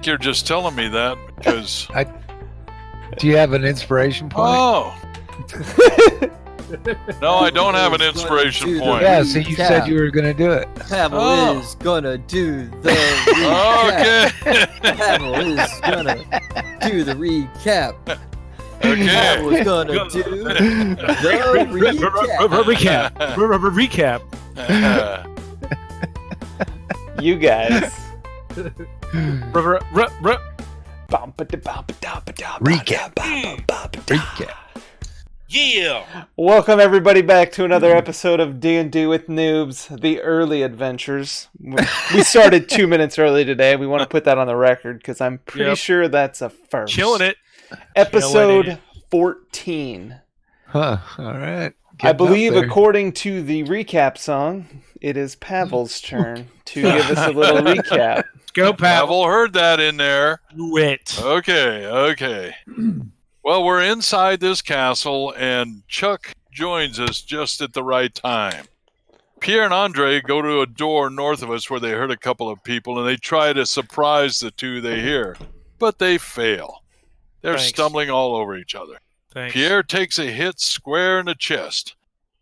you're just telling me that because... Do you have an inspiration point? Oh! No, I don't have an inspiration point. Yeah, so you said you were going to do it. Pavel is gonna do the recap. Okay. Pavel is gonna do the recap. Okay. Pavel is gonna do the recap. Recap. You guys. Recap. Yeah. Welcome everybody back to another episode of D&D with Noobs, the early adventures. We started 2 minutes early today. We want to put that on the record because I'm pretty sure that's a first. Killing it. Episode 14. Huh, all right. I believe according to the recap song, it is Pavel's turn to give us a little recap. Go, Pavel. Pavel heard that in there. Do it. Okay. Well, we're inside this castle, and Chuck joins us just at the right time. Pierre and Andre go to a door north of us where they heard a couple of people, and they try to surprise the two they hear, but they fail. They're stumbling all over each other. Thanks. Pierre takes a hit square in the chest.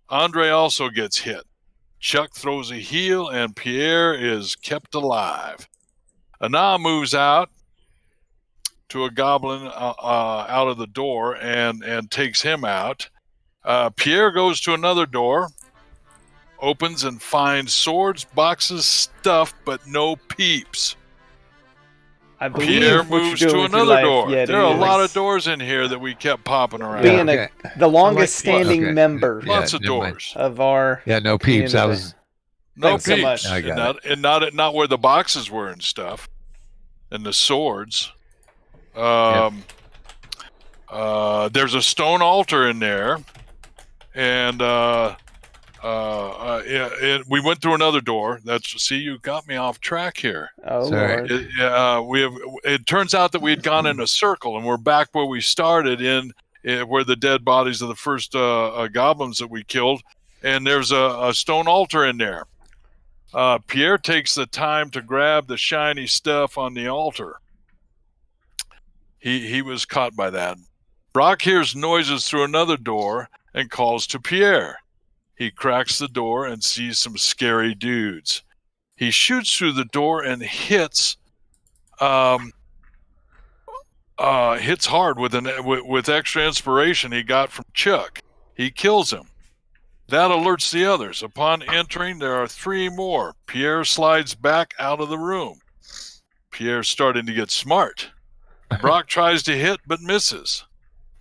Andre also gets hit. Chuck throws a heel, and Pierre is kept alive. Anna moves out to a goblin out of the door and takes him out. Pierre goes to another door, opens and finds swords, boxes, stuff, but no peeps. I believe Pierre what moves you're to doing with your another life, door. yeah, There are a is lot of doors in here that we kept popping around. being Yeah, the longest standing Okay. member Lots of never mind. doors. of our Yeah, no peeps. I community. was. No Thanks so peeps. much. I got and not where the boxes were and stuff. And the swords. There's a stone altar in there. And we went through another door. You got me off track here. Oh, Sorry. Lord. It turns out that we had gone in a circle, and we're back where we started where the dead bodies of the first goblins that we killed. And there's a stone altar in there. Pierre takes the time to grab the shiny stuff on the altar. He was caught by that. Brock hears noises through another door and calls to Pierre. He cracks the door and sees some scary dudes. He shoots through the door and hits hard with extra inspiration he got from Chuck. He kills him. That alerts the others. Upon entering, there are 3 more. Pierre slides back out of the room. Pierre's starting to get smart. Brock tries to hit but misses.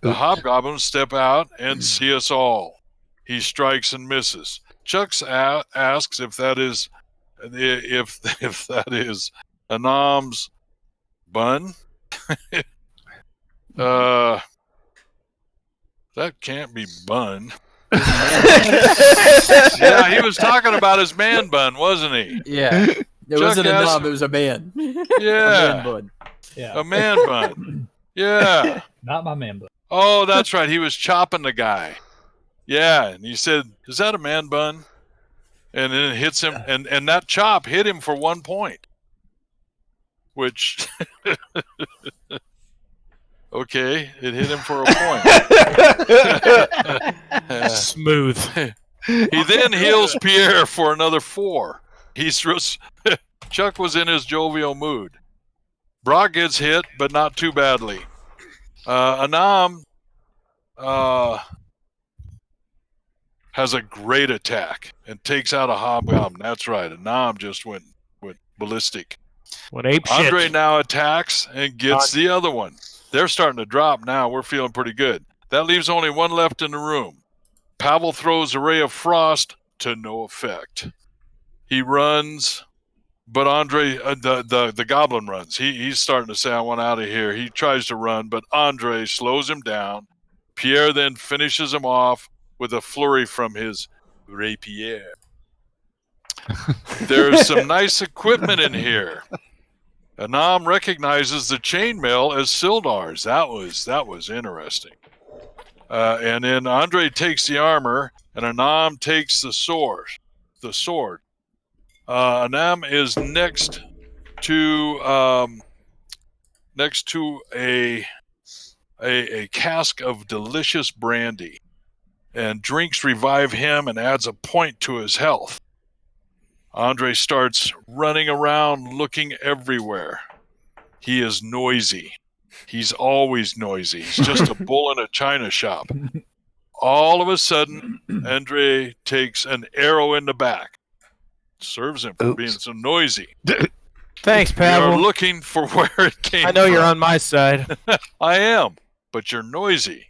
The hobgoblins step out and see us all. He strikes and misses. Chuck asks if that is Anam's bun. That can't be bun. Yeah, he was talking about his man bun, wasn't he? Yeah. It Chuck wasn't a asked- knob, it was a man. Yeah. A man bud. Yeah, A man bun. Yeah. not my man, but Oh, that's right. He was chopping the guy. Yeah, and he said, "Is that a man bun?" And then it hits him, and that chop hit him for 1 point. Which, okay, it hit him for a point. Smooth. He then heals Pierre for another 4. Chuck was in his jovial mood. Brock gets hit, but not too badly. Anam has a great attack and takes out a hobgoblin. That's right. Anam just went ballistic. What ape Andre shit? now attacks and gets the other one. They're starting to drop now. We're feeling pretty good. That leaves only one left in the room. Pavel throws a ray of frost to no effect. He runs, but Andre, the goblin runs. He's starting to say, "I want out of here." He tries to run, but Andre slows him down. Pierre then finishes him off with a flurry from his rapier. There's some nice equipment in here. Anam recognizes the chainmail as Sildar's. That was interesting. And then Andre takes the armor, and Anam takes the sword. Anam is next to next to a cask of delicious brandy, and drinks revive him and adds a point to his health. Andre starts running around looking everywhere. He is noisy. He's always noisy. He's just a bull in a china shop. All of a sudden, Andre takes an arrow in the back. Serves him for being so noisy. Thanks, You're Pavel. looking for where it came from. I know you're on my side. I am, but you're noisy.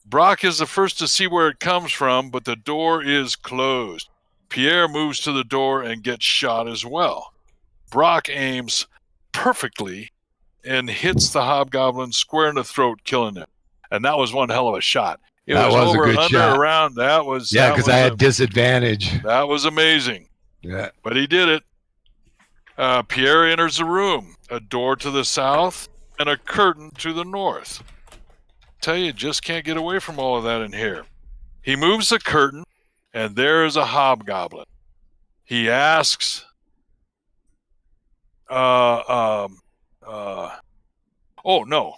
Brock is the first to see where it comes from, but the door is closed. Pierre moves to the door and gets shot as well. Brock aims perfectly and hits the hobgoblin square in the throat, killing him. And that was one hell of a shot. It That was a over, good under, shot. around. That was because I had disadvantage. That was amazing. Yeah. But he did it. Pierre enters the room. A door to the south and a curtain to the north. Tell you, just can't get away from all of that in here. He moves the curtain, and there is a hobgoblin. He asks, oh no.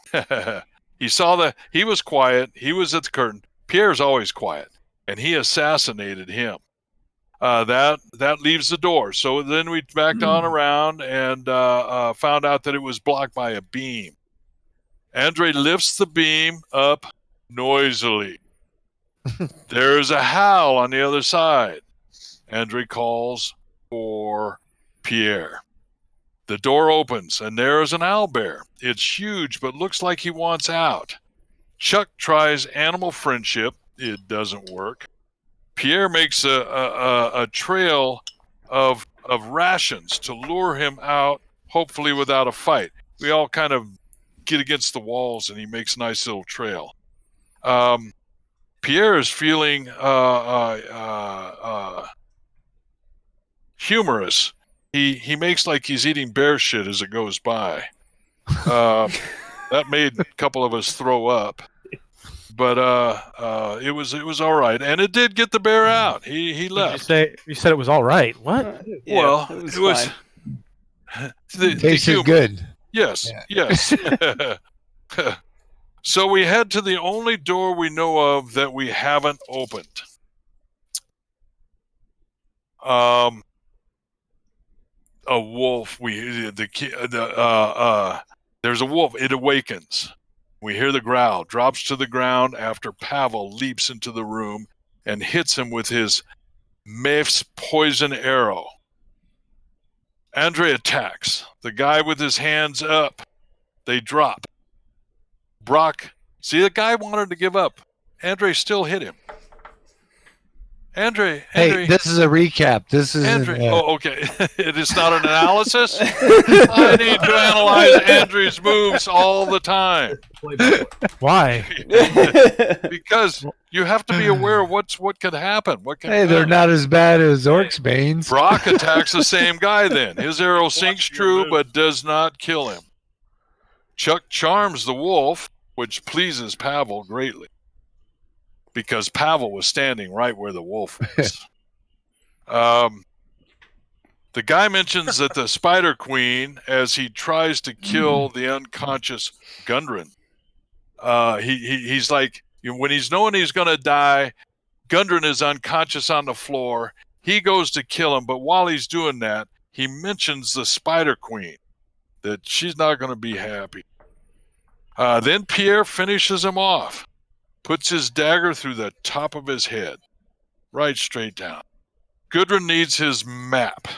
He was quiet. He was at the curtain. Pierre's always quiet, and he assassinated him. That leaves the door. So then we backed on around and found out that it was blocked by a beam. Andre lifts the beam up noisily. There's a howl on the other side. Andre calls for Pierre. The door opens, and there is an owlbear. It's huge, but looks like he wants out. Chuck tries animal friendship. It doesn't work. Pierre makes a trail of rations to lure him out, hopefully without a fight. We all kind of get against the walls, and he makes a nice little trail. Pierre is feeling humorous. He makes like he's eating bear shit as it goes by. That made a couple of us throw up. But it was all right, and it did get the bear out. He left. You said it was all right. What? Yeah, Well, it it was was fine. Tasted humor. good. Yes, Yeah. yes. So we head to the only door we know of that we haven't opened. A wolf. There's a wolf. It awakens. We hear the growl, drops to the ground after Pavel leaps into the room and hits him with his Mef's poison arrow. Andre attacks. The guy with his hands up. They drop. Brock, see, the guy wanted to give up. Andre still hit him. Andre. Hey, this is a recap. This is Andre. Oh, okay. It is not an analysis. I need to analyze Andre's moves all the time Why? because you have to be aware of what could happen. Hey, they're not as bad as Orc's Banes. Brock attacks the same guy then. His arrow sinks true but does not kill him. Chuck charms the wolf, which pleases Pavel greatly, because Pavel was standing right where the wolf was. The guy mentions that the Spider Queen, as he tries to kill the unconscious Gundren, he's like, when he's knowing he's going to die, Gundren is unconscious on the floor. He goes to kill him, but while he's doing that, he mentions the Spider Queen, that she's not going to be happy. Then Pierre finishes him off, puts his dagger through the top of his head, right straight down. Gudrun needs his map.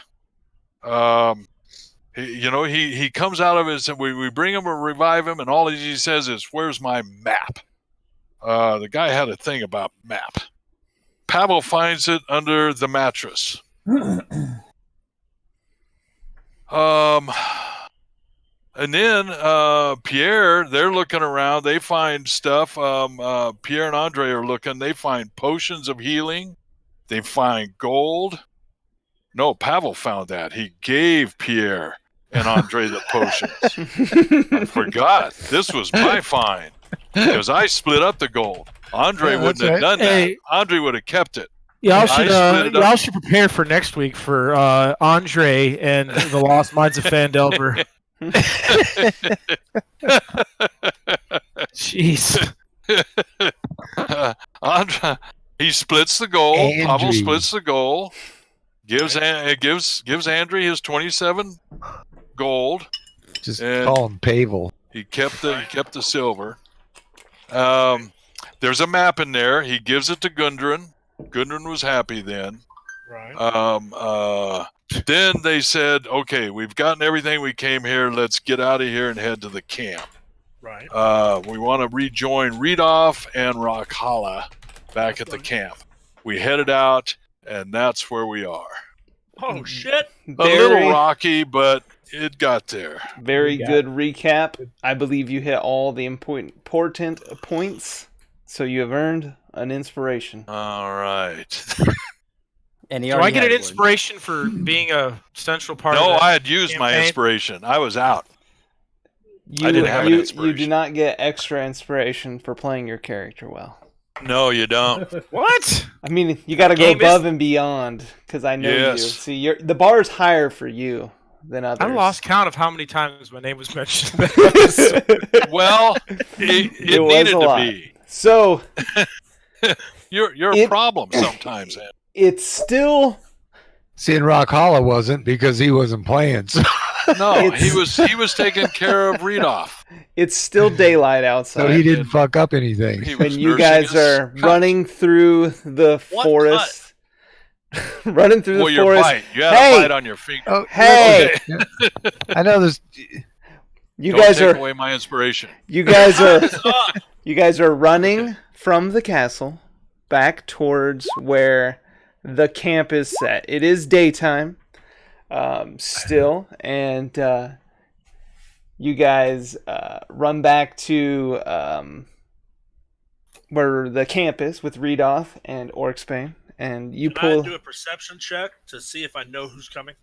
He comes out of his, we bring him or revive him, and all he says is, "Where's my map?" The guy had a thing about map. Pavel finds it under the mattress. And then Pierre, they're looking around. They find stuff. Pierre and Andre are looking. They find potions of healing. They find gold. No, Pavel found that. He gave Pierre and Andre the potions. I forgot. This was my find because I split up the gold. Andre wouldn't have done that. Andre would have kept it. Y'all should prepare for next week for Andre and the Lost Mines of Phandelver. Jeez. Andre, he splits the gold. Pavel Andrew. splits the gold. Gives Andre his 27 gold. Just And- call him Pavel. He kept the silver. There's a map in there. He gives it to Gundren. Gundren was happy then. Right. Then they said, "Okay, we've gotten everything. We came here. Let's get out of here and head to the camp. Right. We want to rejoin Redoff and Rakhala back at the camp." We headed out, and that's where we are. Oh shit. A little rocky, but it got there. Very good recap. I believe you hit all the important points, so you have earned an inspiration. All right. And he Do I already get an had one. inspiration for being a central part of No, that? I had used my campaign? inspiration. I was out. You, I didn't have an you inspiration. do not get extra inspiration for playing your character well. No, you don't. What? I mean, you got to go Game is- above and beyond because I know you. Yes. See, the bar is higher for you than others. I lost count of how many times my name was mentioned. Well, it was needed a to lot. be. So You're a problem sometimes, Ed. it's still Seeing Rock Hollow wasn't because he wasn't playing. So, No, It's- he was taking care of Redoff. it's still daylight so outside. he didn't fuck up anything. He when was you nursing guys his are cut. running through the What forest, running through Well, the your forest. bite. You had Hey! a bite on your finger. Oh, Hey, I know this. you Don't guys take are away my inspiration. you guys are running from the castle back towards where the camp is set. It is daytime still, and you guys run back to where the camp is with Redoff and Orcsbane, and you Can I pull. do a perception check to see if I know who's coming?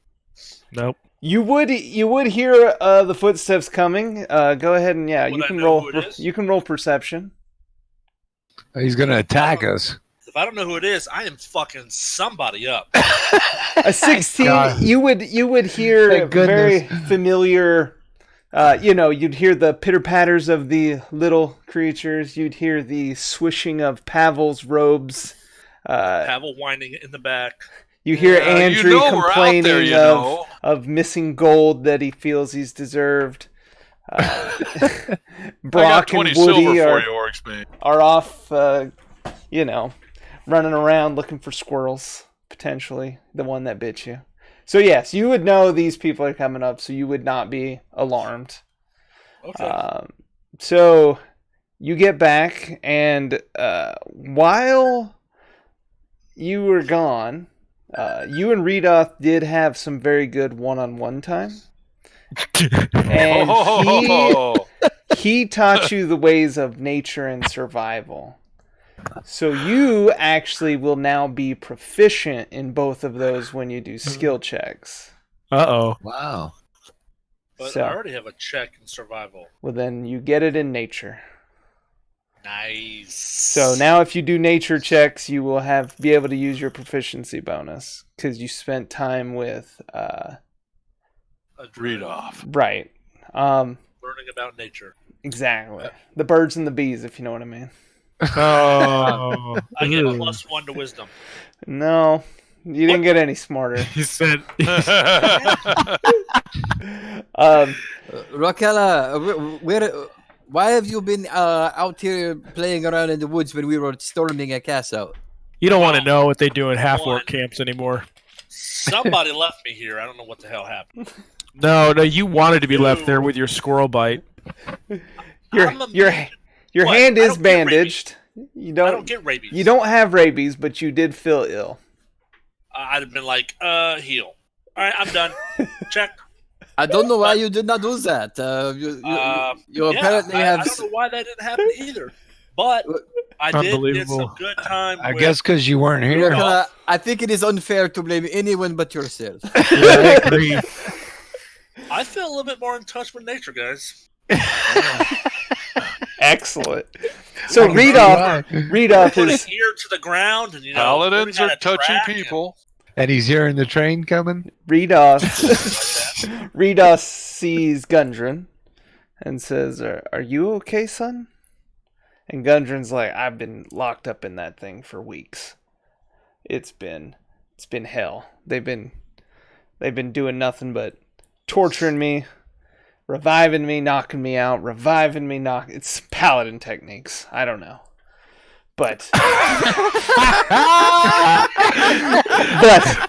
Nope. You would hear the footsteps coming. Go ahead and Would you I can know roll. who it is? You can roll perception. He's going to attack us. If I don't know who it is, I am fucking somebody up. A 16. God. You would hear Thank very goodness. familiar. You'd hear the pitter patters of the little creatures. You'd hear the swishing of Pavel's robes. Pavel whining in the back. You hear Andrew you know we're out complaining there, you know. of missing gold that he feels he's deserved. I got Brock 20 and Woody silver are, for you, Orcsbane. are off, running around looking for squirrels, potentially. The one that bit you. So, yes, you would know these people are coming up, so you would not be alarmed. Okay. So, you get back, and while you were gone, you and Redoff did have some very good one-on-one time. And Oh, he taught you the ways of nature and survival. So you actually will now be proficient in both of those when you do skill checks. Uh-oh. Wow. But so- I already have a check in survival. Well, then you get it in nature. Nice. So now if you do nature checks, you will be able to use your proficiency bonus because you spent time with Redoff. right. Learning about nature. Exactly. The birds and the bees, if you know what I mean. Oh. I get Ew. +1 to wisdom. No, you didn't get any smarter. He said, Raquel, why have you been out here playing around in the woods when we were storming a castle? you don't want to know what they do in half-orc camps anymore. Somebody left me here. I don't know what the hell happened. No, you wanted to be left there with your squirrel bite. Your I'm a your man. your What? hand I is don't get bandaged. You I don't don't get rabies. you don't have rabies, but you did feel ill. I'd have been like, heal. All right, I'm done. Check. I don't know why you did not do that. You apparently I have. don't know why that didn't happen either. But I did get Unbelievable. some good time. I with- guess because you weren't here. Raquel, I think it is unfair to blame anyone but yourself. I agree. I feel a little bit more in touch with nature, guys. Excellent. So Redoff Put is an ear to the ground, and learning Paladins how are to touchy track and- people. And he's hearing the train coming? Redos sees Gundren and says, Are you okay, son? And Gundren's like, I've been locked up in that thing for weeks. It's been hell. They've been doing nothing but torturing me, reviving me, knocking me out, reviving me, it's paladin techniques. I don't know. But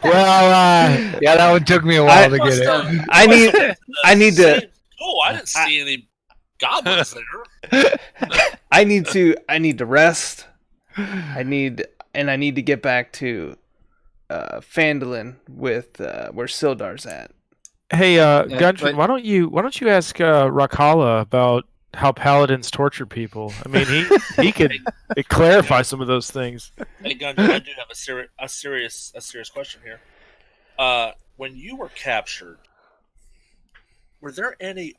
yeah, that one took me a while to get it. I need to. Oh, I didn't see any goblins there. I need to rest. I need to get back to Phandelver with where Sildar's at. Hey, Gundren, why don't you ask Rakala about how paladins torture people? I mean, he could clarify some of those things. Hey, Gundren, I do have a serious question here. When you were captured, were there any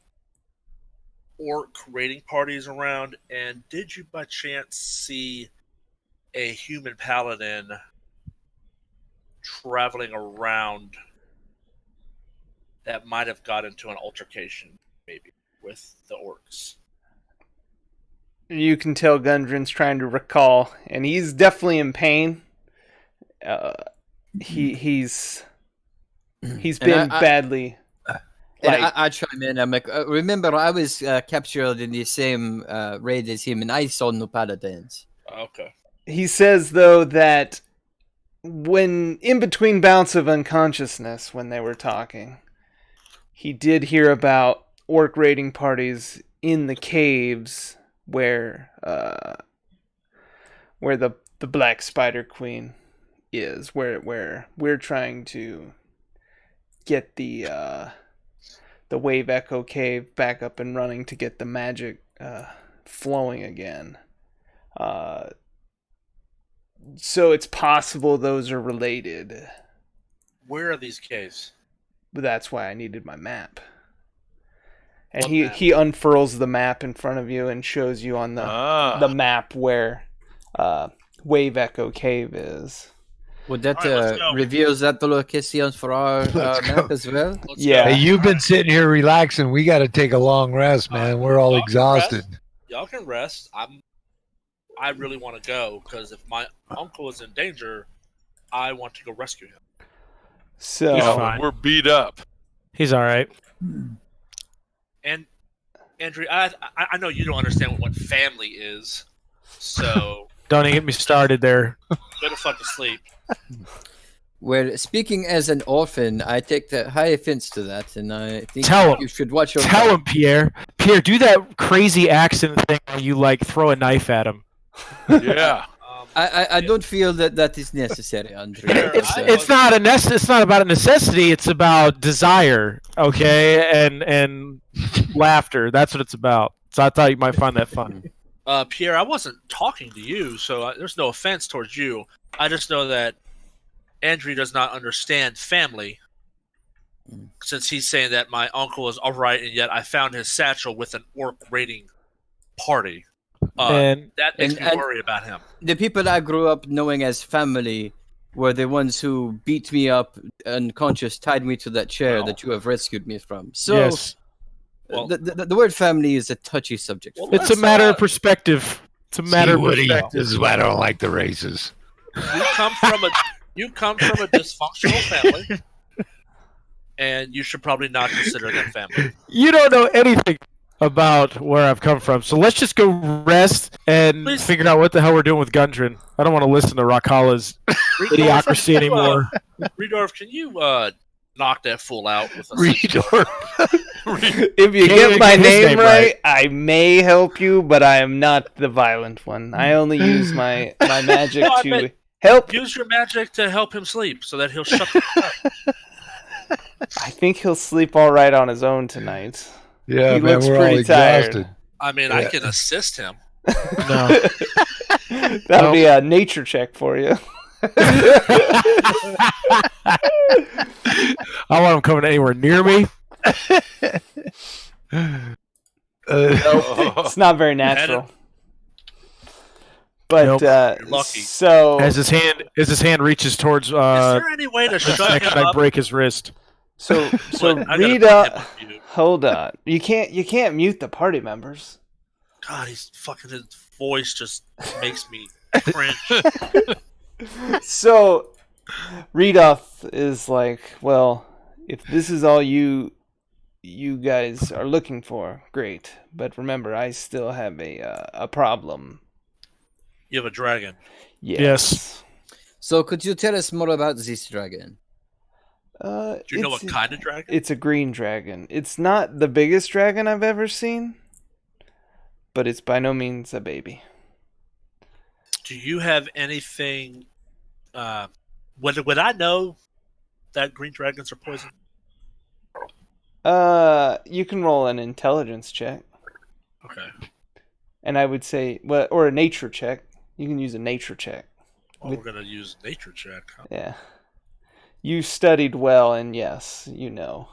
orc raiding parties around, and did you by chance see a human paladin traveling around that might have got into an altercation, maybe, with the orcs? You can tell Gundren's trying to recall, and he's definitely in pain. He's been badly. I chime in. I'm like, remember, I was captured in the same raid as him, and I saw no paladins. Okay. He says, though, that when in between bouts of unconsciousness, when they were talking, he did hear about orc raiding parties in the caves where the Black Spider Queen is, where we're trying to get the Wave Echo Cave back up and running to get the magic flowing again. So it's possible those are related. Where are these caves? But that's why I needed my map. And What map? he unfurls the map in front of you and shows you on the map where Wave Echo Cave is. Would that All right, let's go. reveals that the location for our map as well? Let's Yeah. go. Hey, you've been sitting here relaxing. We got to take a long rest, man. We're all Y'all can exhausted. Y'all can rest. I really want to go because if my uncle is in danger, I want to go rescue him. So He's fine. We're beat up. He's all right. And Andrew, I know you don't understand what family is, so Don't even get me started there. go to fucking sleep. Well, speaking as an orphan, I take the high offense to that, and I think Tell him. you should watch your Tell him, Pierre. Pierre, do that crazy accent thing where you like throw a knife at him. Yeah. I don't feel that is necessary, Andrew. It's not it's not about a necessity. It's about desire, okay, and laughter. That's what it's about. So I thought you might find that fun. Pierre, I wasn't talking to you, so there's no offense towards you. I just know that Andrew does not understand family, since he's saying that my uncle is all right, and yet I found his satchel with an orc raiding party. And That makes me and- worry about him. The people I grew up knowing as family were the ones who beat me up unconscious, tied me to that chair Well. that you have rescued me from. So yes, Well- the word family is a touchy subject. Well, it's a let's, matter of perspective. It's a matter of Woody, perspective. this is why I don't like the races. You come from a dysfunctional family, and you should probably not consider them family. You don't know anything about where I've come from, so let's just go rest and Please. figure out what the hell we're doing with Gundren. I don't want to listen to Rakala's idiocracy anymore. Redorf, can you knock that fool out with a Redor. if you Can't get my even get his name name right, I may help you, but I am not the violent one. I only use my magic No, I to meant- help. Use your magic to help him sleep so that he'll shut the fuck up. I think he'll sleep all right on his own tonight. Yeah, He man, looks we're all pretty tired. exhausted. I mean, I can assist him. No. That'll be a nature check for you. I want him coming anywhere near me. It's not very natural. But You're lucky. so As his hand reaches towards Is there any way to shut neck, him and I up? break his wrist. so I gotta read put him up. on mute. Hold on. You can't mute the party members. God, his voice just makes me cringe. So Redoth is like, well, if this is all you guys are looking for, great. But remember, I still have a problem. You have a dragon. Yes. So could you tell us more about this dragon? Do you know what kind of dragon? It's a green dragon. It's not the biggest dragon I've ever seen, but it's by no means a baby. Do you have anything? Would I know that green dragons are poison? You can roll an intelligence check, Okay. and I would say, well, or a nature check. You can use a nature check. Well, we're gonna use nature check. Huh? Yeah. You studied well, and yes, you know.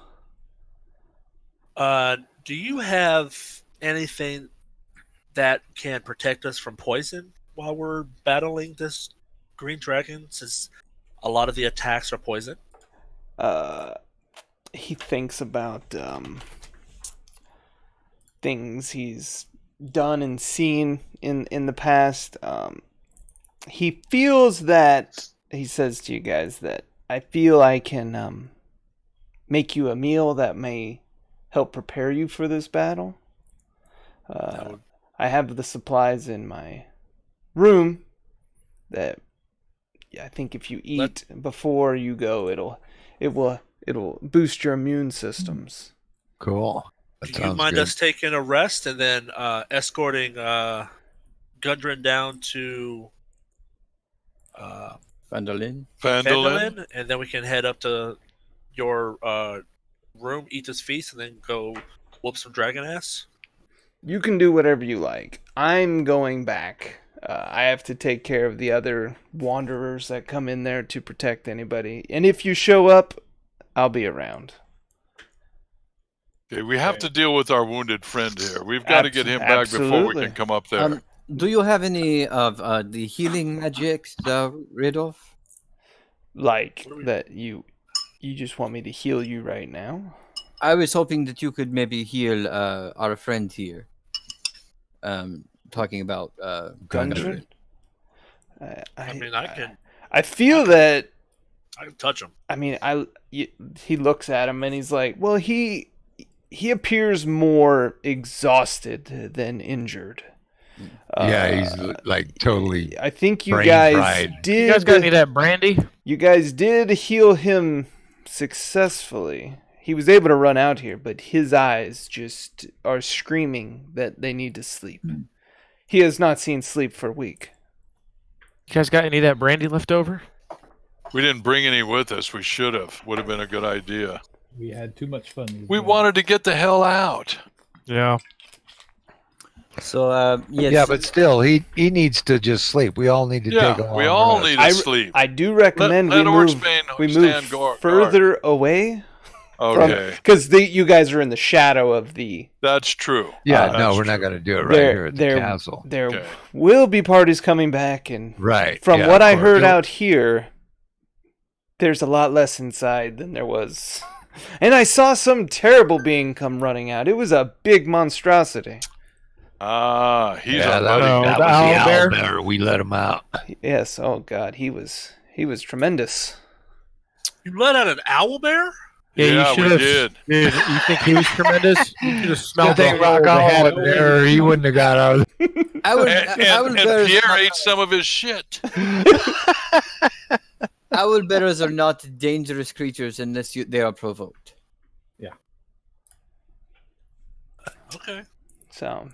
Do you have anything that can protect us from poison while we're battling this green dragon? Since a lot of the attacks are poison. He thinks about things he's done and seen in the past. He feels that he says to you guys that I feel I can make you a meal that may help prepare you for this battle. I have the supplies in my room that I think if you eat before you go, it will boost your immune systems. Cool. Do you mind us taking a rest and then escorting Gundren down to Phandelver? Phandelver, and then we can head up to your room, eat this feast, and then go whoop some dragon ass? You can do whatever you like. I'm going back. I have to take care of the other wanderers that come in there to protect anybody. And if you show up, I'll be around. Okay, we have to deal with our wounded friend here. We've got to get him back before we Absolutely. can come up there. Do you have any of the healing magics rid of? Like that you just want me to heal you right now? I was hoping that you could maybe heal our friend here. Talking about Gundren? I mean, I can I feel that. I can touch him. I mean, he looks at him and he's like, well, he appears more exhausted than injured. Yeah, he's like totally. I think you brain guys fried. did. You guys got any of that brandy? You guys did heal him successfully. He was able to run out here, but his eyes just are screaming that they need to sleep. He has not seen sleep for a week. You guys got any of that brandy left over? We didn't bring any with us. We should have. Would have been a good idea. We had too much fun. We wanted to get the hell out. Yeah. So yes. Yeah, but still, he needs to just sleep. We all need to take a long we all rest. need to sleep. I do recommend Let we Orcsbane move stand guard. further away. Okay. Because you guys are in the shadow of the... That's true. Yeah, That's no, we're not true. going to do it right here at the castle. There Okay. will be parties coming back, and Right. from yeah, what of I course. heard out here, there's a lot less inside than there was. And I saw some terrible being come running out. It was a big monstrosity. He's Yeah, our that, buddy. that The was the owlbear? owlbear. We let him out. Yes, oh God, he was tremendous. You let out an owl bear? Yeah, you we should've- did. Dude, you think he was tremendous? You should have smelled Good thing the hole Rock they Hollow had wasn't there, he wouldn't have got out. And Pierre ate some of his shit. Owlbears are not dangerous creatures unless they are provoked. Okay. So,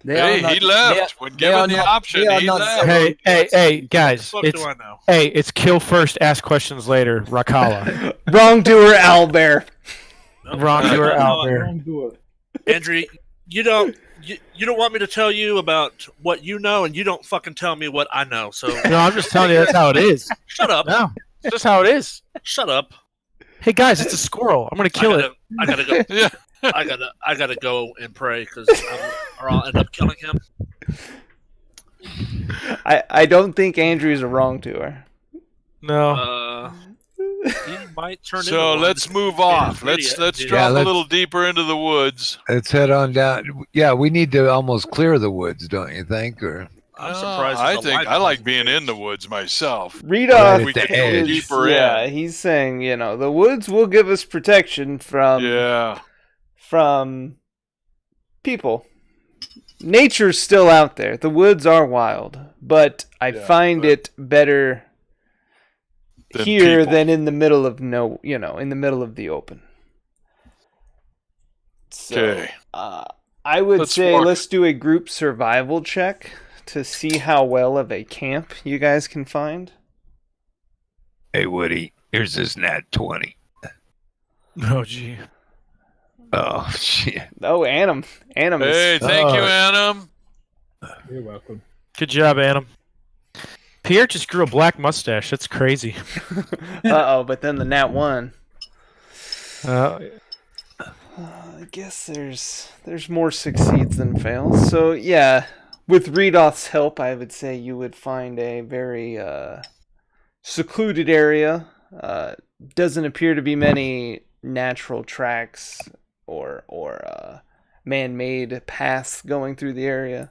They are Hey, not- he they left. are- When they are given the not- option, they are he not left. Hey, guys! Fuck It's do I know? it's kill first, ask questions later. Rakala, wrongdoer owlbear. wrongdoer out there. Don't do it. Andrew, you don't want me to tell you about what you know, and you don't fucking tell me what I know. So No, I'm just telling you that's how it is. shut up. No, it's just how it is. Shut up. Hey guys, it's a squirrel. I'm gonna kill it. I gotta go. Yeah. I gotta go and pray because or I'll end up killing him. I don't think Andrew's a wrongdoer. No. He might turn So into let's move off. Let's drop a little deeper into the woods. Let's head on down. Yeah, we need to almost clear the woods, don't you think? Or I'm surprised. I like being in the woods myself. Redoff We could go deeper in. he's saying, the woods will give us protection from people. Nature's still out there. The woods are wild, but I find it better here than in the middle of in the middle of the open. So, I would say let's do a group survival check to see how well of a camp you guys can find. hey, Woody, here's this nat 20. Oh, gee. Oh shit. Oh, Annam. Hey, thank you, Annam. You're welcome. Good job, Adam. Pierre just grew a black mustache. That's crazy. But then the nat 1. Uh, I guess there's more succeeds than fails. So yeah, with Redoth's help, I would say you would find a very secluded area. Doesn't appear to be many natural tracks or man-made paths going through the area.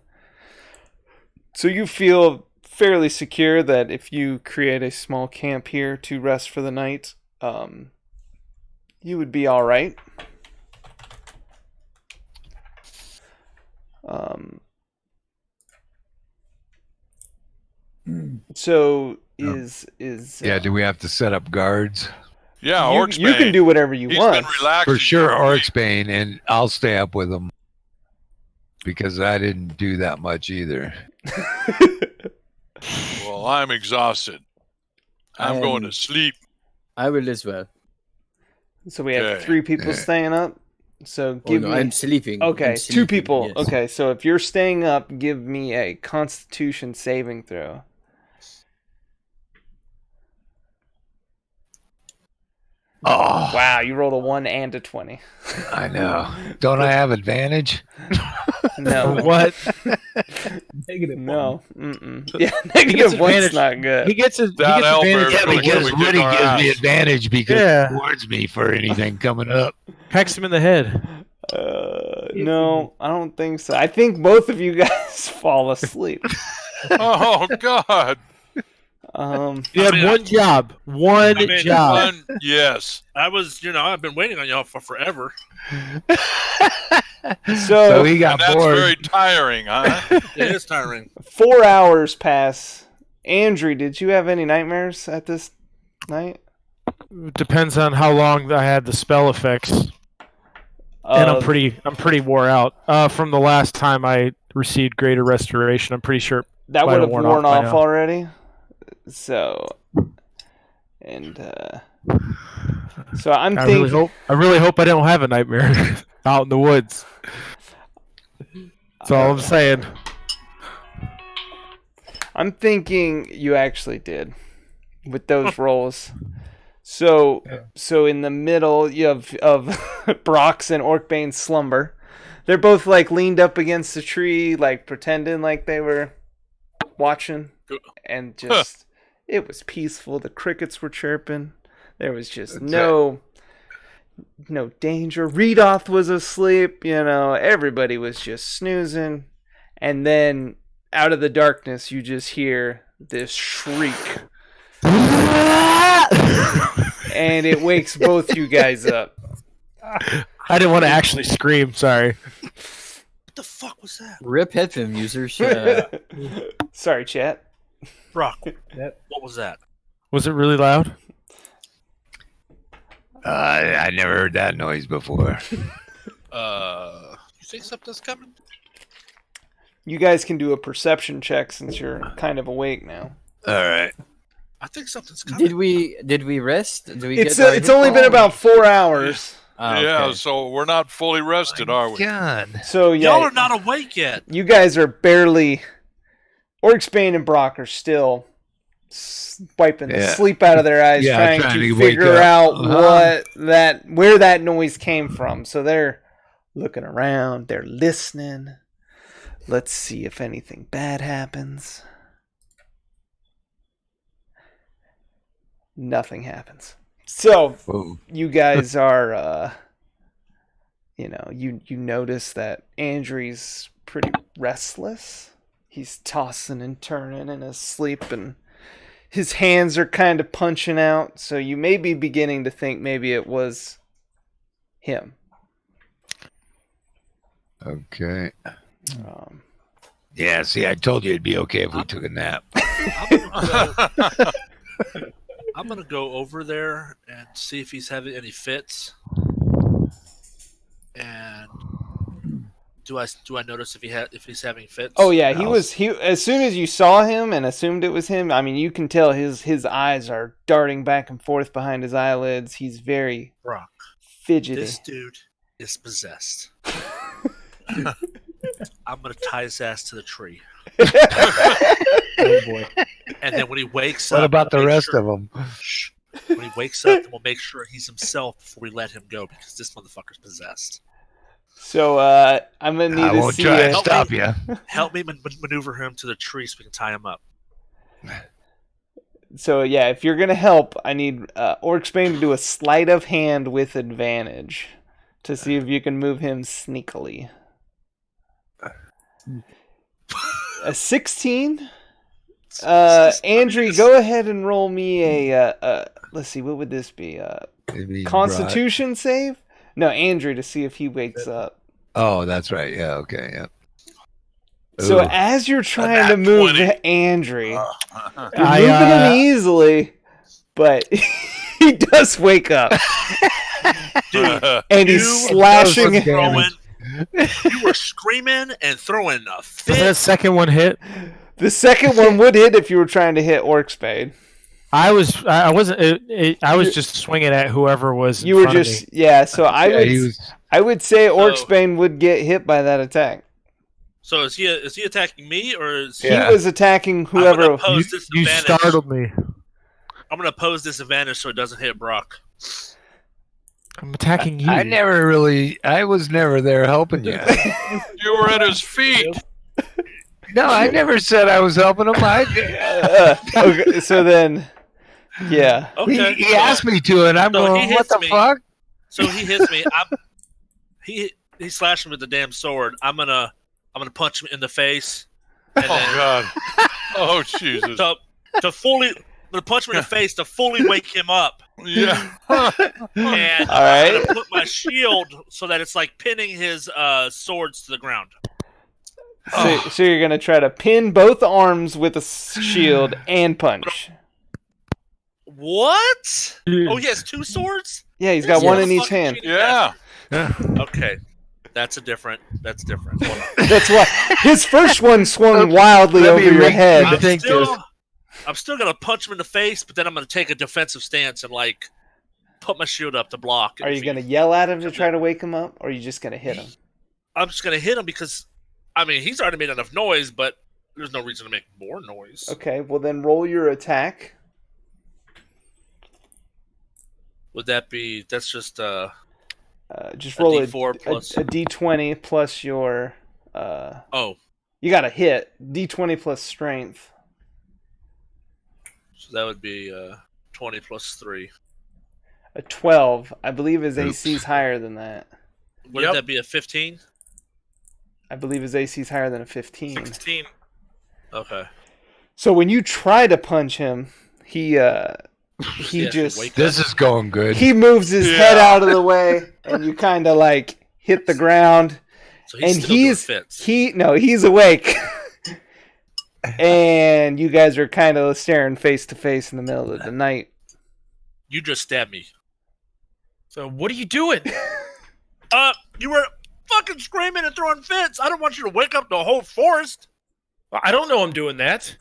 So you feel fairly secure that if you create a small camp here to rest for the night, you would be all right. So do we have to set up guards? Yeah, you can do whatever you want. Been relaxing For sure, Orcsbane, and I'll stay up with him because I didn't do that much either. Well, I'm exhausted. I'm going to sleep. I will as well. So we have 3 people staying up. So give me. I'm sleeping. Okay, I'm 2 people. yes. Okay, so if you're staying up, give me a Constitution saving throw. Oh, Wow, you rolled a 1 and a 20. I know. Don't I have advantage? No. what? Negative No. Yeah, negative 1's not good. He gets his That advantage. Yeah, because Woody gives me advantage because Yeah. he warns me for anything coming up. Pecks him in the head. No, I don't think so. I think both of you guys fall asleep. Oh, God. You had one job. One job. Yes. I was, I've been waiting on y'all for forever. So he got That's bored. very tiring, huh? It is tiring. 4 hours pass. Andrew, did you have any nightmares at this night? Depends on how long I had the spell effects. And I'm pretty wore out. From the last time I received Greater Restoration, I'm pretty sure that might would have have worn worn off by off now. already. So I'm I thinking. really hope I don't have a nightmare out in the woods. That's all I'm saying. I'm thinking you actually did with those rolls. So in the middle of Brock's and Orcbane's slumber, they're both like leaned up against the tree, like pretending like they were watching, and just it was peaceful. The crickets were chirping. There was just no danger. Redoth was asleep. Everybody was just snoozing, and then out of the darkness, you just hear this shriek. And it wakes both you guys up. I didn't want to actually scream. Sorry. What the fuck was that? Rip headphone users. Sorry, chat. Brock, what was that? Was it really loud? I never heard that noise before. You think something's coming? You guys can do a perception check since you're kind of awake now. All right. I think something's coming. Did we rest? Did we It's get our it's hit only been ball? about 4 hours. Oh, Yeah, okay. so we're not fully rested, are we? God. So yeah, Y'all are not awake yet. you guys are barely. Orcsbane and Brock are still wiping the sleep out of their eyes, trying to wake figure up. out where that noise came from. So they're looking around, they're listening. Let's see if anything bad happens. Nothing happens. So Whoa. you guys are, you notice that Andrew's pretty restless. He's tossing and turning in his sleep, and his hands are kind of punching out. So you may be beginning to think maybe it was him. Okay. Yeah, see, I told you it'd be okay if we took a nap. I'm gonna go over there and see if he's having any fits. And do I notice if he's having fits? Oh yeah, he as soon as you saw him and assumed it was him, I mean, you can tell his eyes are darting back and forth behind his eyelids. He's very Brock, fidgety. this dude is possessed. I'm gonna tie his ass to the tree. Oh boy. And then when he wakes up, What about the rest of them? When he wakes up, we'll make sure he's himself before we let him go, because this motherfucker's possessed. So I'm gonna need I to won't see. try and Help stop me. you. Help me maneuver him to the tree so we can tie him up. So yeah, if you're gonna help, I need Orcsbane to do a sleight of hand with advantage to see if you can move him sneakily. A 16. Andrew, go ahead and roll me a. Let's see, what would this be? Maybe Constitution save? No, Andrew, to see if he wakes up. Oh, that's right. Yeah. Okay. Yeah. So Ooh. as you're trying nat to move 20. Andrew, you're I, moving him easily, but he does wake up. Dude, And he's you slashing. Some damage. you were screaming and throwing a Does that fit. second one hit? The second one would hit if you were trying to hit Orcspade. I wasn't. I was just swinging at whoever was. You in were front of just me. So I Yeah, would he was. I would say Orcspane would get hit by that attack. So is he attacking me, or is Yeah. He was attacking I'm gonna whoever. pose You disadvantage. startled me. I'm gonna pose disadvantage so it doesn't hit Brock. I'm attacking you. I was never there helping you. You were at his feet. No, I never said I was helping him. Okay, so then, yeah. Okay. He asked me to, and I'm So he going, what hits the me. fuck? So he hits me. He slashed me with the damn sword. I'm gonna punch him in the face. And Oh then God. Oh Jesus. to I'm gonna punch him in the face to fully wake him up. Yeah. And All right. I'm gonna put my shield so that it's like pinning his swords to the ground. So you're gonna try to pin both arms with a shield and punch. What? Oh, he has two swords? Yeah, he's got This one in each motherfucker's hand. cheating Yeah. Okay. That's different. Hold on. That's why his first one swung wildly Let me over your ring- head. I think I'm still gonna punch him in the face, but then I'm gonna take a defensive stance and like put my shield up to block. Are you gonna yell at him to try to wake him up, or are you just gonna hit him? I'm just gonna hit him because, I mean, he's already made enough noise, but there's no reason to make more noise. Okay, well then roll your attack. Would that be? That's just Just roll a D4 plus- a d20 plus your. oh, You got to hit d20 plus strength. so that would be 20 plus 3. A 12. I believe his Oops. AC is higher than that. Would that be a 15? I believe his AC is higher than a 15. 16. Okay. So when you try to punch him, he Yeah, just wake This is going good. he moves his head out of the way, and you kind of like hit the ground. So he's And still doing fits. he's awake. And you guys are kind of staring face to face in the middle of the night. You just stabbed me. So what are you doing? You were fucking screaming and throwing fits. I don't want you to wake up the whole forest. I don't know I'm doing that.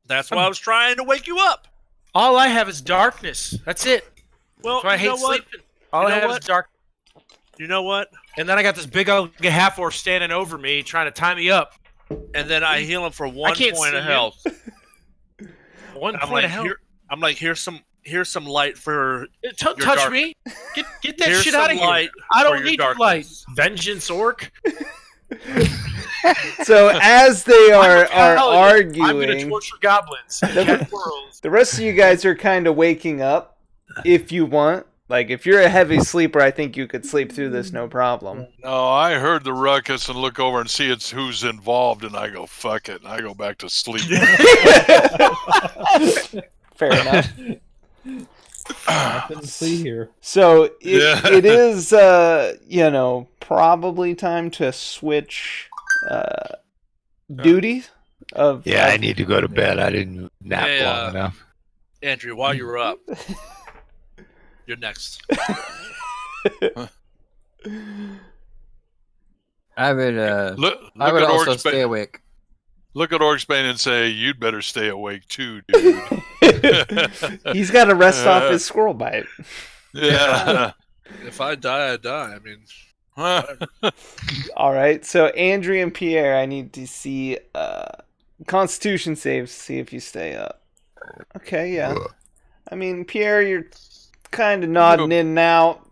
That's why I was trying to wake you up. All I have is darkness. That's it. Well, So I you hate know what? sleeping. All You I know have what? is dark. You know what? And then I got this big ugly half orc standing over me trying to tie me up. And then I heal him for 1 can't point see of you. health. One I'm point like, of hell. here's some light for Don't your touch dark- me. Get that here's shit some out of here. light I for don't your need your light. darkness. Vengeance orc. So as they are I'm going to arguing, torture goblins and cat squirrels. the rest of you guys are kind of waking up if you want. Like, if you're a heavy sleeper, I think you could sleep through this no problem. No, I heard the ruckus and look over and see it's who's involved, and I go, fuck it, and I go back to sleep. Fair enough. I couldn't see here. So it is, probably time to switch duty. I need to go to bed. I didn't nap Hey, long enough. Andrew, while you were up, you're next. I will. Look I at will also Orcsbane. stay awake. Look at Orcsbane and say, "You'd better stay awake too, dude." He's got to rest off his squirrel bite. Yeah. If I die, I die. I mean, All right. So Andrew and Pierre, I need to see Constitution saves. See if you stay up. Okay. Yeah. I mean, Pierre, you're kind of nodding in and out.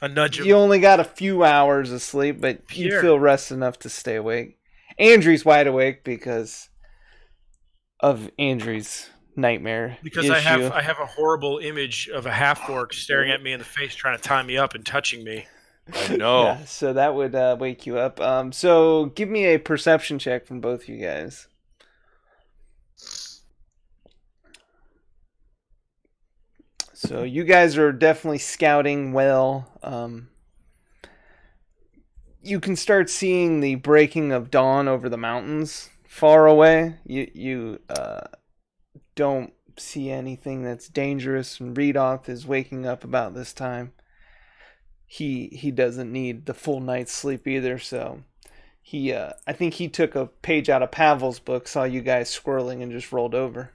I nudge him. You only got a few hours of sleep, but you Pierre. feel rested enough to stay awake. Andrew's wide awake because of Andrew's nightmare Because issue. I have a horrible image of a half-orc staring at me in the face, trying to tie me up and touching me. I know. Yeah, so that would wake you up. So give me a perception check from both you guys. So you guys are definitely scouting well. You can start seeing the breaking of dawn over the mountains far away. You don't see anything that's dangerous, and Redoth is waking up about this time. He doesn't need the full night's sleep either, so I think he took a page out of Pavel's book, saw you guys squirreling, and just rolled over.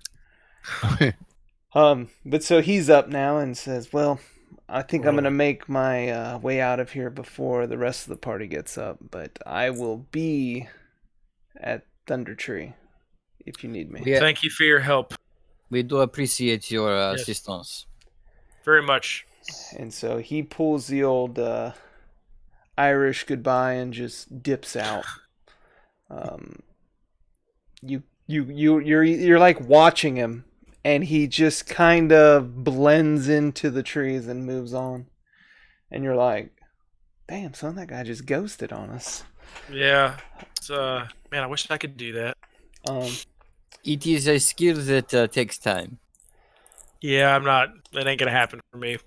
But so he's up now and says, well, I think I'm going to make my way out of here before the rest of the party gets up, but I will be at Thunder Tree if you need me. Yeah. Thank you for your help. We do appreciate your Yes. assistance. Very much. And so he pulls the old Irish goodbye and just dips out. You're like watching him, and he just kind of blends into the trees and moves on. And you're like, damn, son, that guy just ghosted on us. Yeah. It's, man, I wish I could do that. It is a skill that takes time. Yeah, I'm not. That ain't gonna happen for me.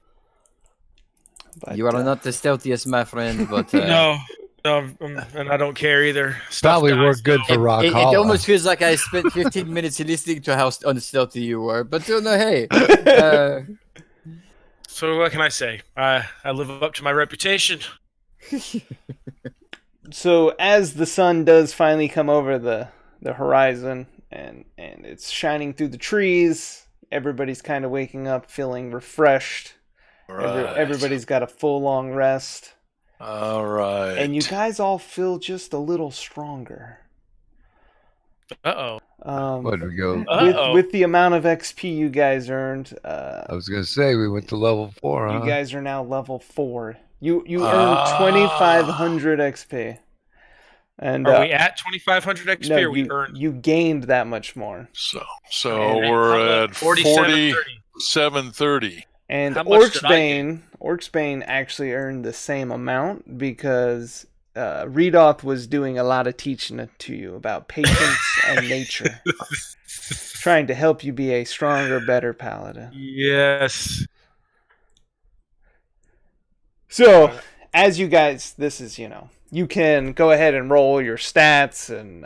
But, You are not the stealthiest, my friend, but No, and I don't care either. Stuff Probably dies, worked good though. for Rock it Hollow. almost feels like I spent 15 minutes listening to how unstealthy you were. But no, hey, So what can I say? I live up to my reputation. So as the sun does finally come over the horizon and it's shining through the trees, everybody's kind of waking up feeling refreshed. Right. Everybody's got a full long rest. All right. And you guys all feel just a little stronger. Uh-oh. Where'd we go? With the amount of XP you guys earned, I was gonna say we went to level 4, huh? you guys are now level 4. You earned 2,500 XP. And Are we at 2,500 XP, no, or we earned? you gained that much more. So And we're at 47.30. 47.30. And How much did I Orcsbane actually earned the same amount because Redoth was doing a lot of teaching to you about patience and nature. Trying to help you be a stronger, better paladin. Yes. So, as you guys, this is, you can go ahead and roll your stats and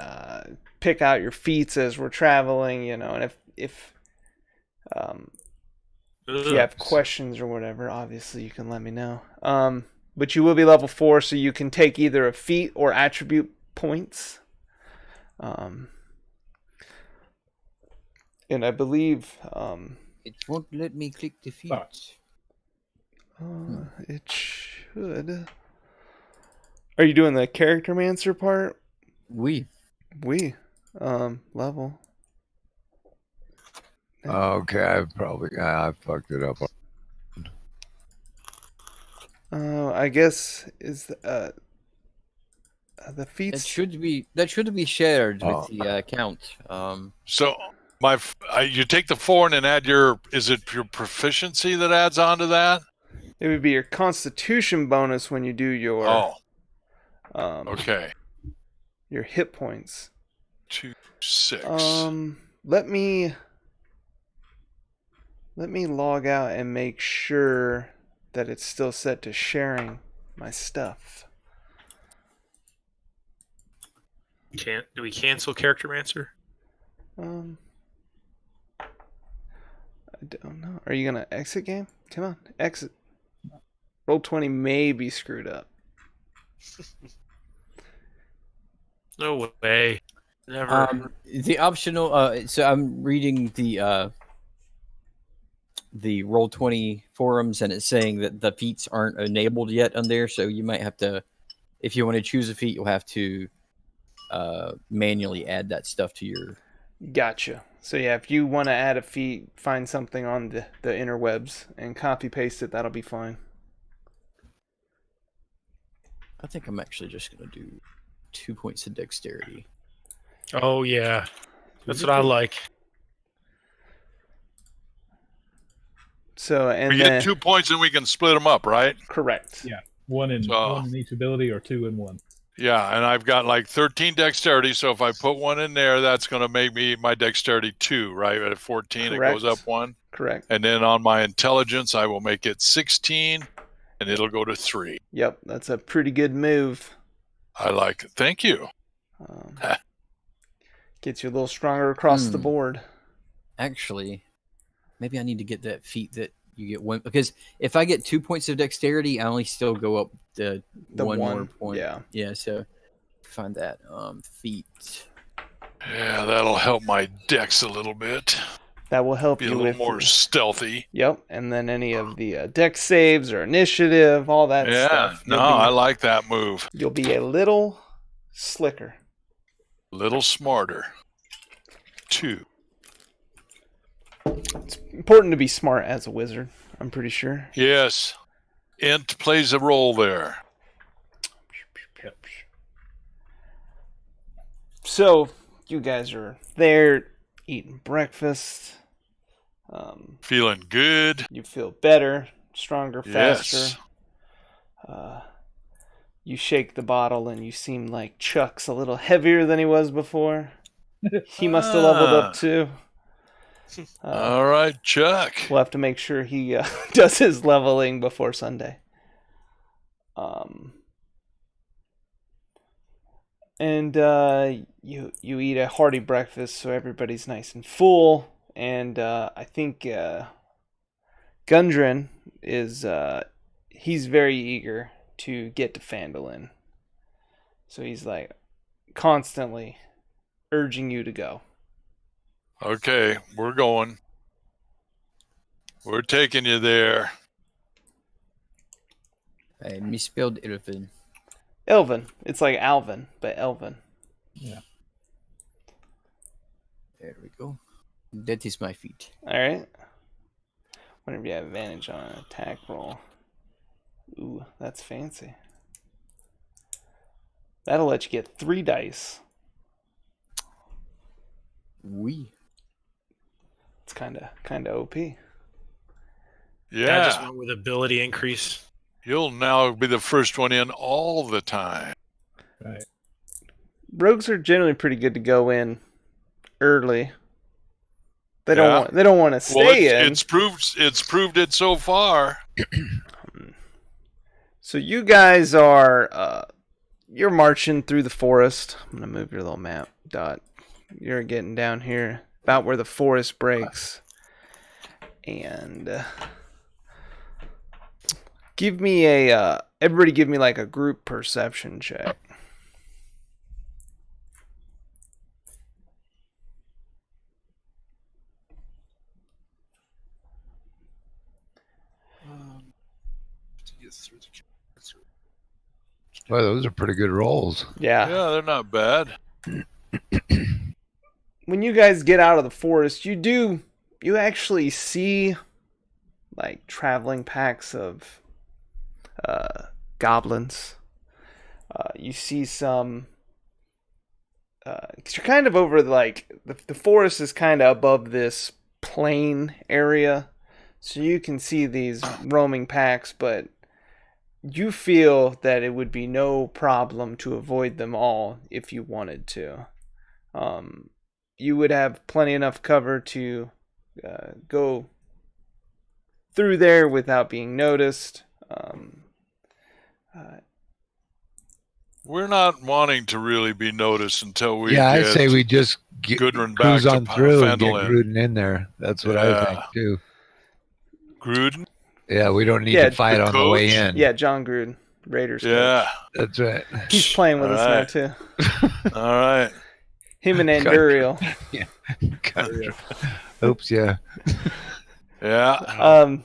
pick out your feats as we're traveling, and if you have questions or whatever, obviously you can let me know. But you will be level 4, so you can take either a feat or attribute points. And I believe it won't let me click the feed. it should. Are you doing the character mancer part? We. Level. Okay, I fucked it up. I guess is The That feats. should be shared Oh. with the account. So you take the 4 and then add is it your proficiency that adds on to that? It would be your Constitution bonus when you do your Okay. your hit points. 2, 6. Let me log out and make sure that it's still set to sharing my stuff. Do we cancel Charactermancer? I don't know. Are you gonna exit game? Come on, exit. Roll20 may be screwed up. No way. Never. The optional. So I'm reading the Roll20 forums, and it's saying that the feats aren't enabled yet on there. So you might have to, if you want to choose a feat, you'll have to manually add that stuff to your. Gotcha. So yeah, if you want to add a feat, find something on the interwebs and copy paste it. That'll be fine. I think I'm actually just gonna do 2 points of dexterity. Oh yeah, that's what I like. So and We then get 2 points and we can split them up, right? correct. Yeah. One in each ability, or 2 in 1. Yeah, and I've got like 13 dexterity, so if I put 1 in there, that's going to make me my dexterity 2, right? At 14, Correct. it goes up 1. Correct. And then on my intelligence, I will make it 16, and it'll go to 3. Yep, that's a pretty good move. I like it. Thank you. Gets you a little stronger across the board. Actually, maybe I need to get that feat that you get one, because if I get 2 points of dexterity, I only still go up the one more point. Yeah. So find that feat. Yeah, that'll help my dex a little bit. That will help Be you a little with more stealthy. Yep, and then any of the dex saves or initiative, all that stuff. Yeah, I like that move. You'll be a little slicker. A little smarter. 2. It's important to be smart as a wizard, I'm pretty sure. Yes. Int plays a role there. So, you guys are there eating breakfast. Feeling good. You feel better, stronger, faster. Yes. You shake the bottle and you seem like Chuck's a little heavier than he was before. He must have leveled up too. All right, Chuck. We'll have to make sure he does his leveling before Sunday. And you eat a hearty breakfast so everybody's nice and full. And I think Gundren is he's very eager to get to Phandelver. So he's like constantly urging you to go. Okay, we're going. We're taking you there. I misspelled Elvin. Elvin. It's like Alvin, but Elvin. Yeah. There we go. That is my feat. All right. Whenever you have advantage on an attack roll. Ooh, that's fancy. That'll let you get 3 dice. Oui. It's kind of OP. I just Yeah. went with ability increase. You'll now be the first one in all the time. Right. Rogues are generally pretty good to go in early. They Yeah. don't want to stay in. It's proved it so far. So you guys are you're marching through the forest. I'm gonna move your little map. Dot. You're getting down here about where the forest breaks, and give me a everybody give me like a group perception check. Well, those are pretty good rolls. Yeah. Yeah, they're not bad. When you guys get out of the forest, you actually see like traveling packs of goblins. You see some. You're kind of over the forest is kind of above this plain area, so you can see these roaming packs, but you feel that it would be no problem to avoid them all if you wanted to. You would have plenty enough cover to go through there without being noticed. We're not wanting to really be noticed until we I get say we just Gudrun cruise back on to through and get Phandelver. Gruden in there. That's what I think too. Gruden? Yeah, we don't need to fight on the way in. Yeah, John Gruden, Raiders Yeah. coach. That's right. He's playing with us now too. All right. Him and Anduriel. Yeah. Oops, yeah. Yeah.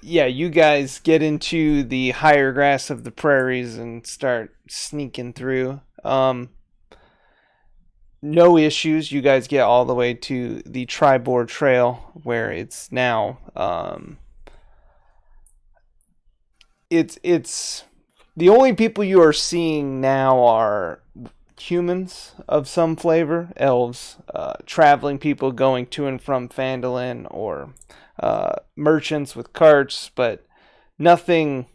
You guys get into the higher grass of the prairies and start sneaking through. No issues. You guys get all the way to the Tribord Trail, where it's now it's the only people you are seeing now are humans of some flavor, elves, traveling people going to and from Phandelver, or merchants with carts, but nothing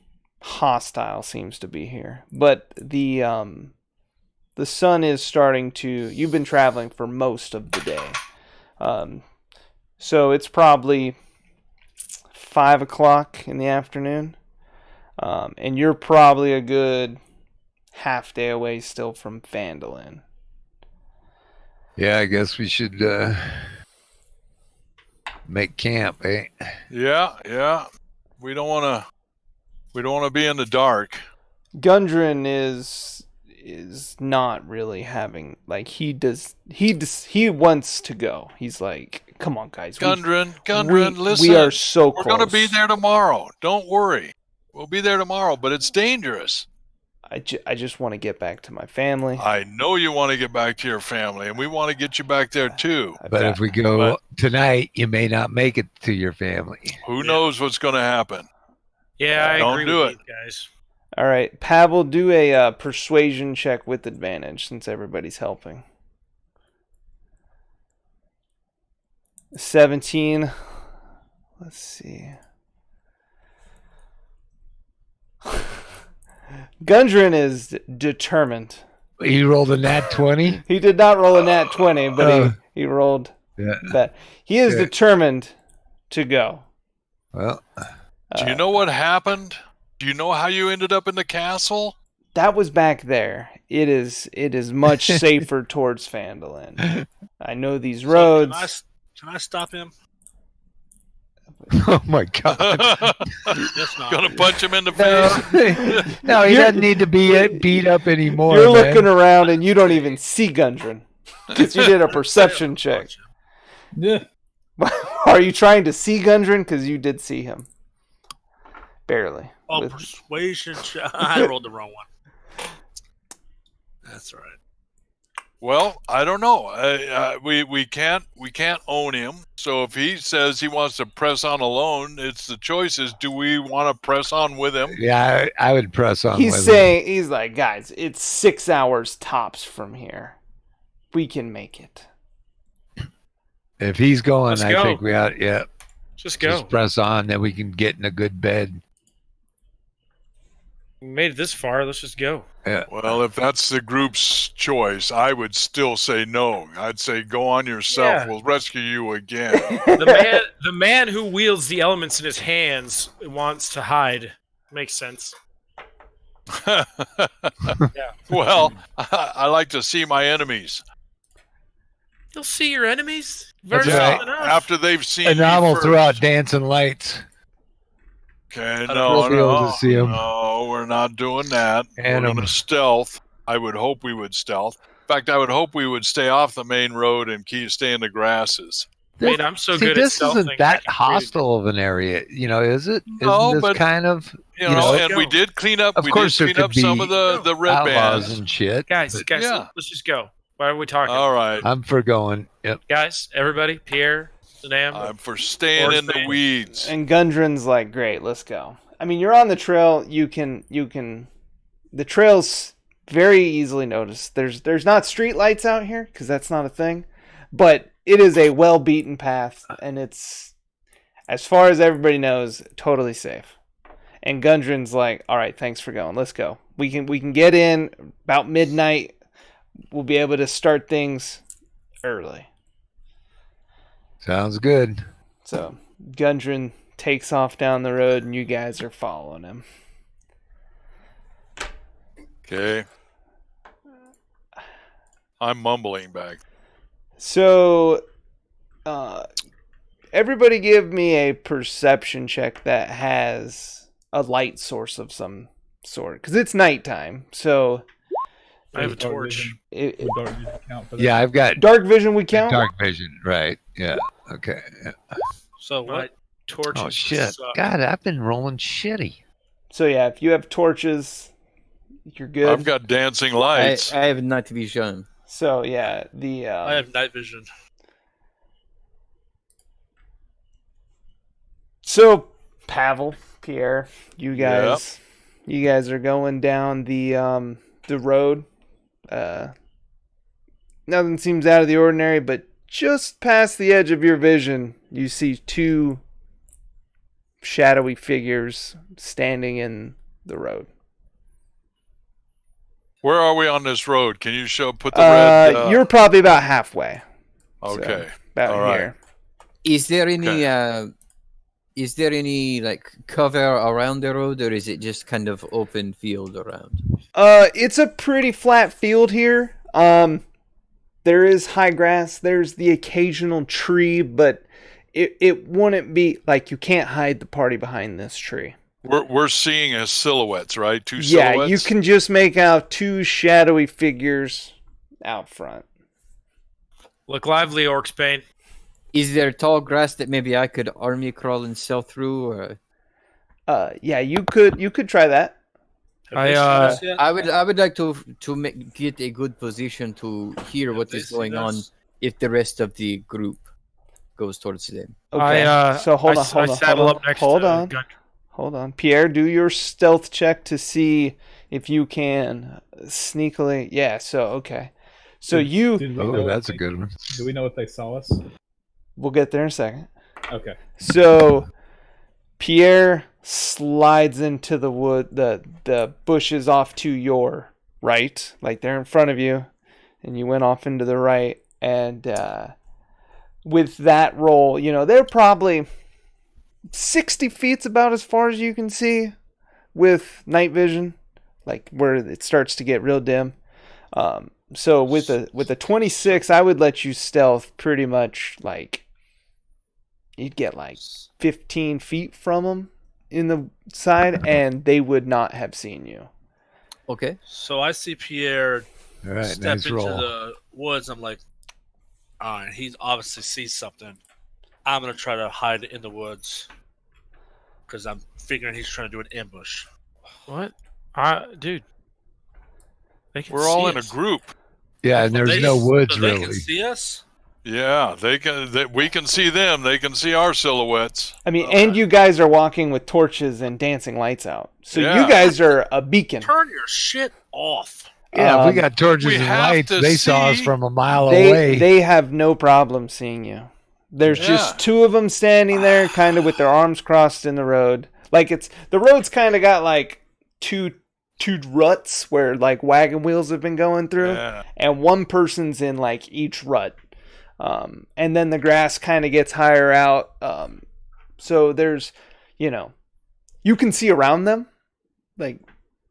hostile seems to be here. But the sun is starting to... You've been traveling for most of the day. So it's probably 5 o'clock in the afternoon. And you're probably a good half day away still from Phandelver. Yeah, I guess we should make camp, eh? Yeah. We don't want to be in the dark. Gundren is not really having he wants to go. He's like, come on guys. Gundren, listen. We are so close. We're going to be there tomorrow. Don't worry. We'll be there tomorrow, but it's dangerous. I just want to get back to my family. I know you want to get back to your family, and we want to get you back there too. But if we go tonight, you may not make it to your family. Who knows what's going to happen? Yeah, I Don't agree do with it. you guys. All right, Pavel, do a persuasion check with advantage since everybody's helping. 17. Let's see. Gundren is determined. He rolled a nat 20? He did not roll a nat 20, but he rolled that. He is determined to go. Well, do you know what happened? Do you know how you ended up in the castle? That was back there. It is much safer towards Phandelver. I know these roads. Can I stop him? oh my God. Gonna punch him in the face? No, he doesn't need to be beat up anymore. You're looking around and you don't even see Gundren because you did a perception check. Yeah. Are you trying to see Gundren? Because you did see him. Barely. Oh, persuasion check. I rolled the wrong one. That's all right. Well, I don't know. We can't own him. So if he says he wants to press on alone, it's the choice is, do we want to press on with him? Yeah, I would press on. He's like, guys, it's 6 hours tops from here. We can make it. If he's going, Let's I go. think we ought. Yeah, Just go. just press on, then we can get in a good bed. We made it this far. Let's just go. Yeah. Well, if that's the group's choice, I would still say no. I'd say go on yourself. Yeah. We'll rescue you again. The man who wields the elements in his hands wants to hide. Makes sense. Well, I like to see my enemies. You'll see your enemies. That's Very right. soon enough. After they've seen And me now we'll first. throw out dancing lights. Okay, We'll be able to see 'em. No, we're not doing that. And we're going to stealth. I would hope we would stealth. In fact, I would hope we would stay off the main road and stay in the grasses. Man, I'm so See, good this at stealthing. isn't that hostile of an area, is it? No, Isn't this but, kind of You know, and we did clean up. Of We course did there clean up could some be of the red outlaws bands. and shit. Guys, yeah. let's just go. Why are we talking? All right, I'm for going. Yep. Guys, everybody, Pierre, Sam. I'm for staying in the weeds. And Gundren's like, great, let's go. I mean, you're on the trail. You can the trail's very easily noticed. There's not street lights out here because that's not a thing, but it is a well beaten path, and it's, as far as everybody knows, totally safe. And Gundren's like, all right, thanks for going. Let's go. We can get in about midnight. We'll be able to start things early. Sounds good. So Gundren takes off down the road, and you guys are following him. Okay. I'm mumbling back. So, everybody give me a perception check that has a light source of some sort. Because it's nighttime, so... I have a torch. Yeah, I've got... Dark vision would count? Dark vision, right. Yeah, okay. Yeah. So what? Torches. Oh, shit. God, I've been rolling shitty. So, yeah, if you have torches, you're good. I've got dancing lights. I have night vision. So, yeah, I have night vision. So, Pavel, Pierre, you guys are going down the road. Nothing seems out of the ordinary, but just past the edge of your vision, you see two shadowy figures standing in the road. Where are we on this road? Can you put the red... You're probably about halfway. Okay. So, about all here. Right. Is there any like cover around the road, or is it just kind of open field around? It's a pretty flat field here. There is high grass. There's the occasional tree, but it wouldn't be like you can't hide the party behind this tree. We're seeing as silhouettes, right? Two silhouettes? Yeah, you can just make out two shadowy figures out front. Look lively, Orcsbane. Is there tall grass that maybe I could army crawl and sail through? Or... Yeah, you could try that. I would like to get a good position to hear what is going on if the rest of the group goes towards them. Okay, so hold on. Pierre, do your stealth check to see if you can sneakily. Yeah, so, okay. So that's a good one. Do we know if they saw us? We'll get there in a second. Okay. So, Pierre slides into the wood, the bushes off to your right, like they're in front of you, and you went off into the right, and with that roll, they're probably 60 feet's about as far as you can see with night vision, like where it starts to get real dim. So with a 26, I would let you stealth pretty much like you'd get like 15 feet from them in the side, and they would not have seen you. Okay. So I see Pierre step nice into roll. the woods. I'm like, all right, he obviously sees something. I'm going to try to hide in the woods because I'm figuring he's trying to do an ambush. What? Dude. We're all in a group. Yeah, and there's no woods they really. can see us? Yeah, we can see them. They can see our silhouettes. I mean, and you guys are walking with torches and dancing lights out. So you guys are a beacon. Turn your shit off. Yeah, we got torches and lights. They saw us from a mile away. They have no problem seeing you. There's just two of them standing there, kind of with their arms crossed in the road. Like the road's kind of got like two ruts where like wagon wheels have been going through, and one person's in like each rut. And then the grass kind of gets higher out. So there's, you can see around them, like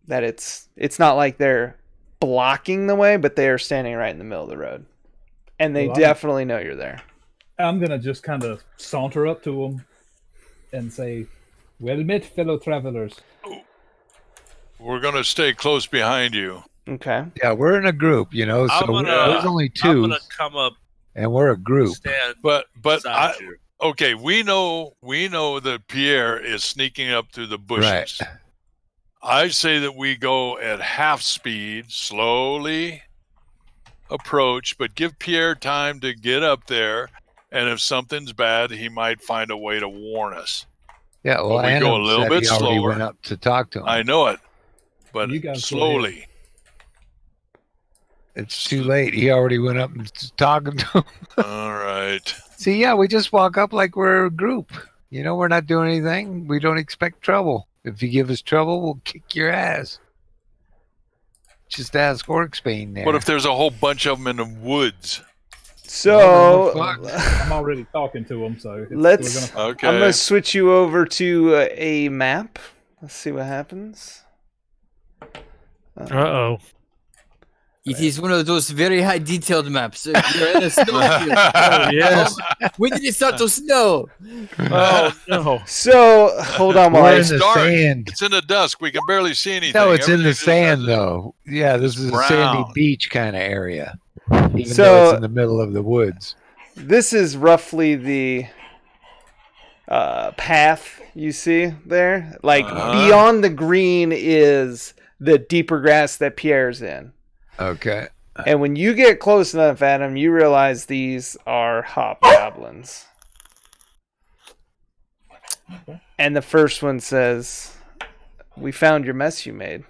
that. It's not like they're blocking the way, but they are standing right in the middle of the road, and they definitely know you're there. I'm gonna just kind of saunter up to them and say, "Well met, fellow travelers." We're gonna stay close behind you. Okay. Yeah, we're in a group, so there's only two. I'm gonna come up, and we're a group. But okay, we know that Pierre is sneaking up through the bushes. Right. I say that we go at half speed, slowly approach, but give Pierre time to get up there. And if something's bad, he might find a way to warn us. Yeah, well, we go a little bit he already slower. Went up to talk to him. I know it, but You guys go slowly. It's too late. He already went up and talking to him. All right. See, yeah, we just walk up like we're a group. You know, we're not doing anything. We don't expect trouble. If you give us trouble, we'll kick your ass. Just ask Orcsbane there. What if there's a whole bunch of them in the woods? So I'm already talking to him, so Okay. I'm gonna switch you over to a map. Let's see what happens. Uh-oh. It is one of those very high detailed maps. You're in a snowfield. Yes. When did it start to snow? Oh no. So hold on while We're I in the dark. sand. It's in the dusk. We can barely see anything. No, it's in the Everything's just sand, though. Yeah, this is a brown. sandy beach kind of area. Even So- though it's in the middle of the woods. This is roughly the path you see there. Like beyond the green is the deeper grass that Pierre's in. Okay. And when you get close enough, Adam, you realize these are hobgoblins. And the first one says, "We found your mess you made."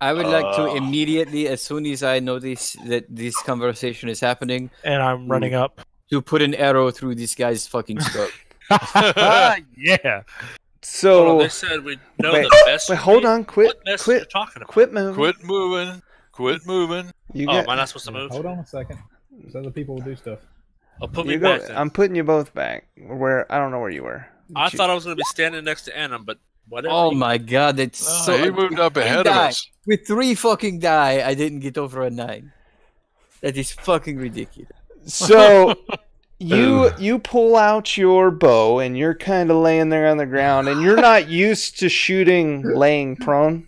I would like to immediately, as soon as I notice that this conversation is happening, And I'm running up. to put an arrow through this guy's fucking skull. Yeah. So they said we know wait, the best. wait, hold on, What mess are you talking about? quit moving. Quit moving. Quit moving. You Oh, get, am I not supposed to move? Hold on a second. There's other people who do stuff. Oh, put me you go, back then. I'm putting you both back. Where I don't know where you were. I thought I was going to be standing next to Anna, but whatever. Oh my god, that's so. He moved up ahead of die. us. With 3 fucking die, I didn't get over a 9. That is fucking ridiculous. So you pull out your bow and you're kind of laying there on the ground and you're not used to shooting laying prone,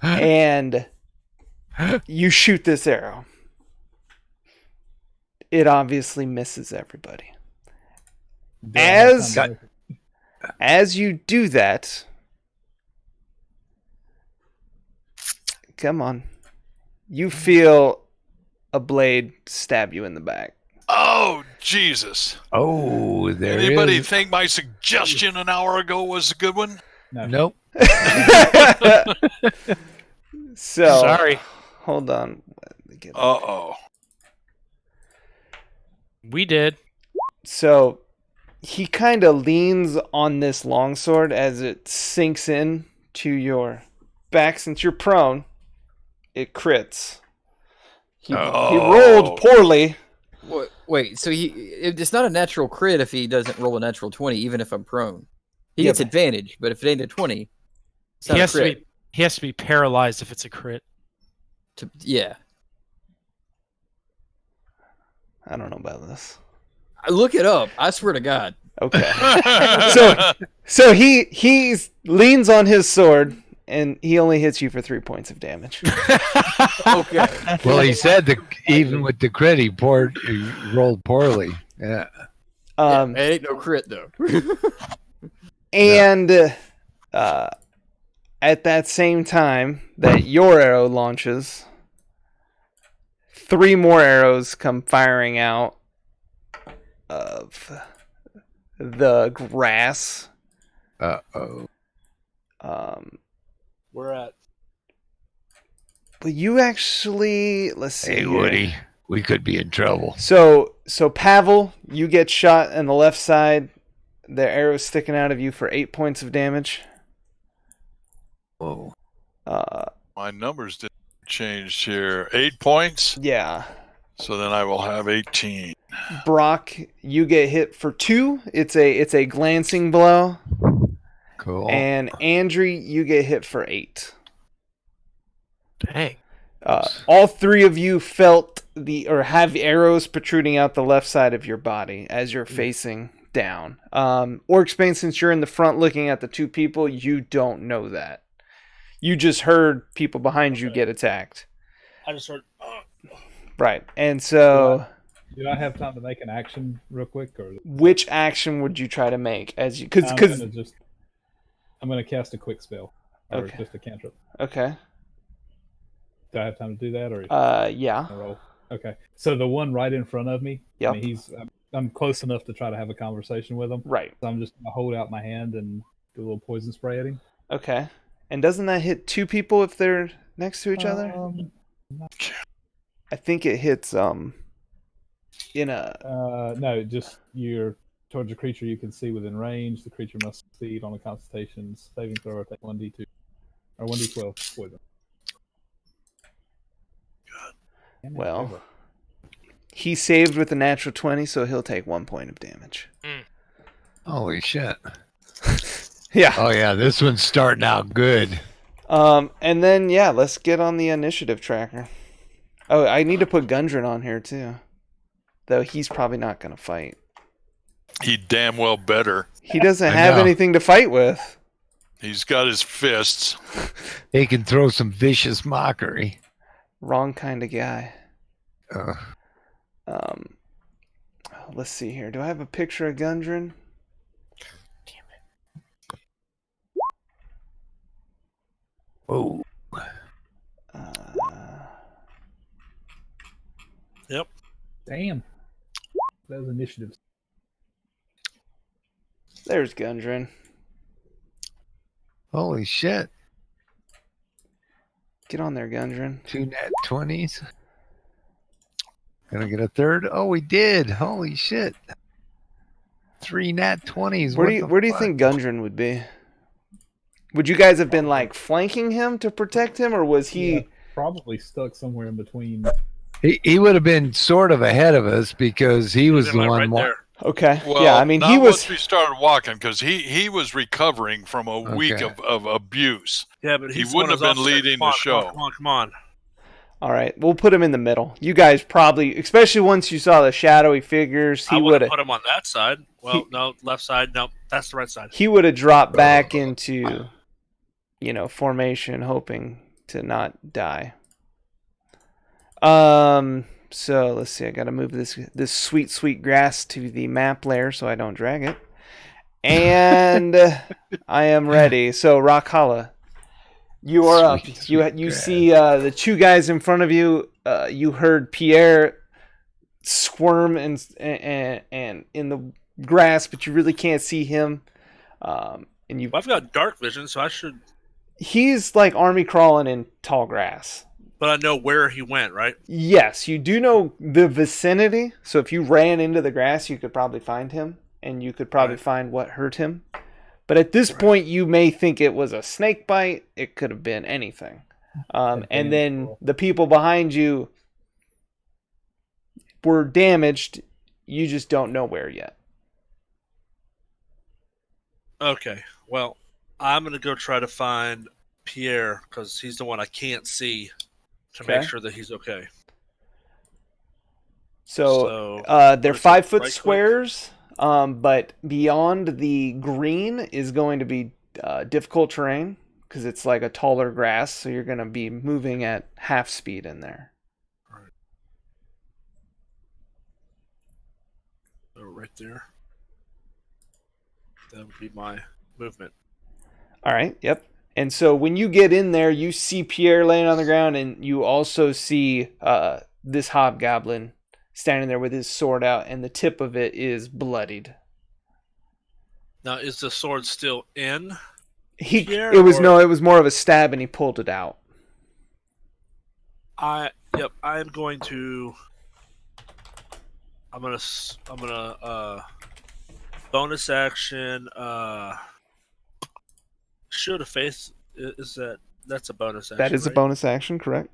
and you shoot this arrow. It obviously misses everybody. As you do that, come on, you feel a blade stab you in the back. Oh, Jesus. Oh, there Anybody is. think my suggestion an hour ago was a good one? Nope. So Sorry. hold on. Uh-oh. We did. So he kind of leans on this longsword as it sinks in to your back. Since you're prone, it crits. He rolled poorly. Wait, so it's not a natural crit if he doesn't roll a natural 20, even if I'm prone. He Yeah, gets advantage, but if it ain't a 20, it's not He a has to crit. be paralyzed if it's a crit. Yeah. I don't know about this. Look it up. I swear to God. Okay. So he leans on his sword and he only hits you for 3 points of damage. Okay. Well, he said that even with the crit, he rolled poorly. Yeah. It ain't no crit though. And at that same time that your arrow launches, 3 more arrows come firing out of the grass. Uh-oh. We're at. But you actually, let's see. Hey, here. Woody, we could be in trouble. So Pavel, you get shot in the left side. The arrow's sticking out of you for 8 points of damage. Whoa. My numbers didn't change here. 8 points. Yeah. So then I will have 18. Brock, you get hit for 2. It's a glancing blow. Cool. And Andrew, you get hit for 8. Dang. All 3 of you felt have arrows protruding out the left side of your body as you're facing down. Orcsbane, since you're in the front looking at the 2 people, you don't know that. You just heard people behind you get attacked. I just heard. Right. And so Do I have time to make an action real quick, or which action would you try to make as you cuz I'm going to cast a quick spell, or Okay. just a cantrip. Okay. Do I have time to do that, or yeah. roll? Okay. So the one right in front of me. Yep. I mean, I'm close enough to try to have a conversation with him. Right. So I'm just going to hold out my hand and do a little poison spray at him. Okay. And doesn't that hit 2 people if they're next to each other? I think it hits in a no, just you're towards a creature you can see within range. The creature must succeed on a Constitution saving throw or take 1d2 or 1d12 poison. Well, he saved with a natural 20, so he'll take 1 point of damage. Holy shit. Yeah. Oh yeah, this one's starting out good. And then let's get on the initiative tracker. Oh, I need to put Gundren on here too. Though he's probably not going to fight. He damn well better. He doesn't have anything to fight with. He's got his fists. He can throw some vicious mockery. Wrong kind of guy. Let's see here. Do I have a picture of Gundren? Oh. Yep. Damn. Those initiatives. There's Gundren. Holy shit. Get on there, Gundren. 2 nat 20s. Gonna get a third? Oh, we did. Holy shit. 3 nat 20s. Where do you think Gundren would be? Would you guys have been like flanking him to protect him, or was he probably stuck somewhere in between? He would have been sort of ahead of us because he was the one. Right there. Okay. Well, yeah, I mean, not he was. Once we started walking, because he was recovering from a week of abuse. Yeah, but he wouldn't have been leading the show. Come on. All right, we'll put him in the middle. You guys probably, especially once you saw the shadowy figures, he would have put him on that side. Well, no, left side. No, that's the right side. He would have dropped back into, formation, hoping to not die. So let's see. I got to move this sweet grass to the map layer so I don't drag it. And I am ready. So Rakala, you are up. You see the 2 guys in front of you. You heard Pierre squirm and in the grass, but you really can't see him. And I've got dark vision, so I should. He's like army crawling in tall grass. But I know where he went, right? Yes, you do know the vicinity. So if you ran into the grass, you could probably find him, and you could probably find what hurt him. But at this point, you may think it was a snake bite. It could have been anything. And then the people behind you were damaged. You just don't know where yet. Okay. Well, I'm going to go try to find Pierre because he's the one I can't see to make sure that he's okay. So they're 5-foot squares. But beyond the green is going to be difficult terrain because it's like a taller grass, so you're going to be moving at half speed in there. All right. So right there. That would be my movement. All right, yep. And so when you get in there, you see Pierre laying on the ground, and you also see this hobgoblin standing there with his sword out, and the tip of it is bloodied. Now, is the sword still in? It was more of a stab, and he pulled it out. I'm going to. I'm gonna bonus action. Shield of Faith. That's a bonus action? That is a bonus action, correct?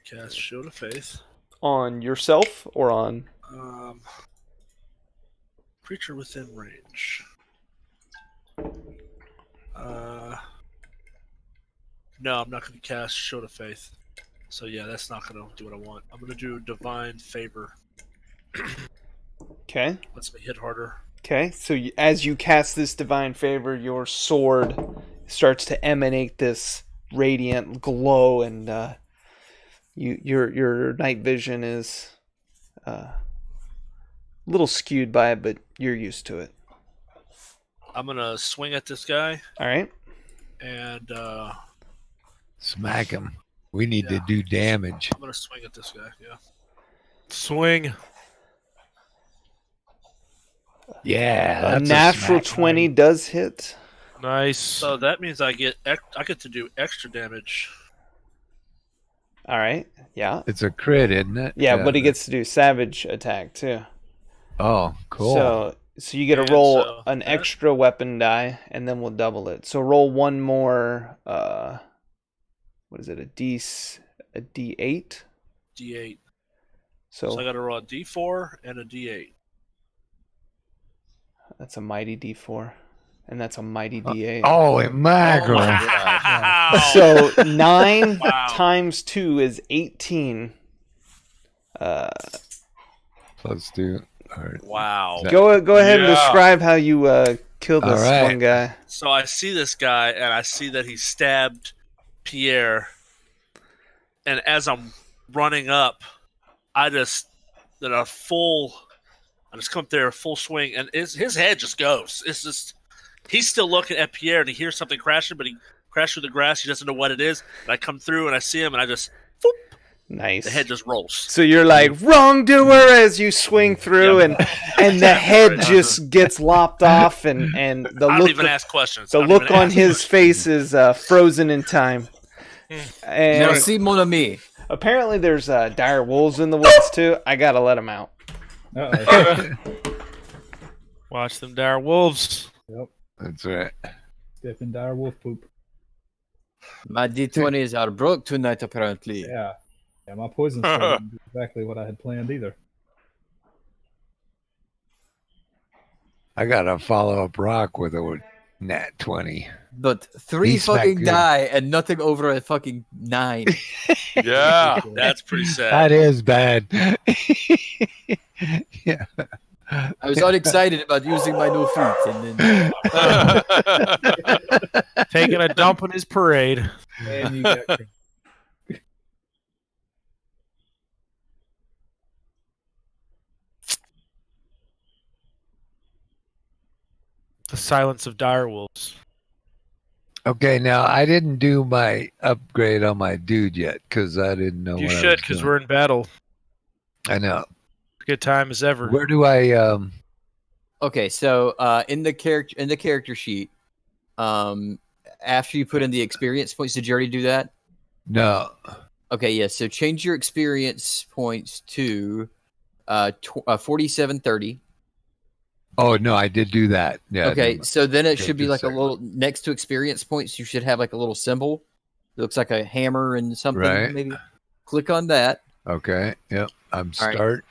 Cast Shield of Faith. On yourself or on? Creature within range. No, I'm not going to cast Shield of Faith. So yeah, that's not going to do what I want. I'm going to do Divine Favor. Okay. Lets me hit harder. Okay, so as you cast this Divine Favor, your sword starts to emanate this radiant glow, and your night vision is a little skewed by it, but you're used to it. I'm going to swing at this guy. All right. And smack him. We need to do damage. I'm going to swing at this guy, yeah. Swing. Yeah, A natural 20 does hit. Nice. So that means I get to do extra damage. All right. Yeah. It's a crit, isn't it? Yeah, but he gets to do savage attack too. Oh, cool. So you get to roll an extra weapon die, and then we'll double it. So roll one more. What is it? A D8. D8. So I got to roll a D4 and a D8. That's a mighty D4, and that's a mighty D8. Oh, mackerel! Wow. So 9 times 2 is 18. Plus 2. Right. Wow. Go ahead and describe how you killed this one guy. So I see this guy, and I see that he stabbed Pierre. And as I'm running up, I just come up there full swing, and his head just goes. It's just he's still looking at Pierre, and he hears something crashing, but he crashed through the grass. He doesn't know what it is. And I come through, and I see him, and I just whoop. Nice. The head just rolls. So you're like wrongdoer as you swing through, and the head just gets lopped off, and the I look don't even ask questions. the look on his face is frozen in time. And Merci, mon ami. apparently there's dire wolves in the woods too. I gotta let them out. Watch them dire wolves. Yep. That's right. Step in dire wolf poop. My D20s are broke tonight, apparently. Yeah. Yeah, my poison spell didn't do exactly what I had planned either. I got a follow-up rock with a nat 20. But 3 He smacked fucking good. die and nothing over a fucking 9. Yeah. That's pretty sad. That is bad. Yeah. I was all excited about using my new feet, and then Taking a dump in his parade. And you got The silence of dire wolves. Okay, now I didn't do my upgrade on my dude yet because I didn't know. You what I should, was because doing. we're in battle. I know. Good time as ever. Where do I? okay. So in the character sheet, after you put in the experience points, did you already do that? No. Okay, yeah. So change your experience points to 4730. Oh no, I did do that. Yeah. Okay, so then it Okay, should be just like a a little next to experience points. You should have like a little symbol. It looks like a hammer and something. Right. Maybe click on that. Okay. Yep. I'm All right. start.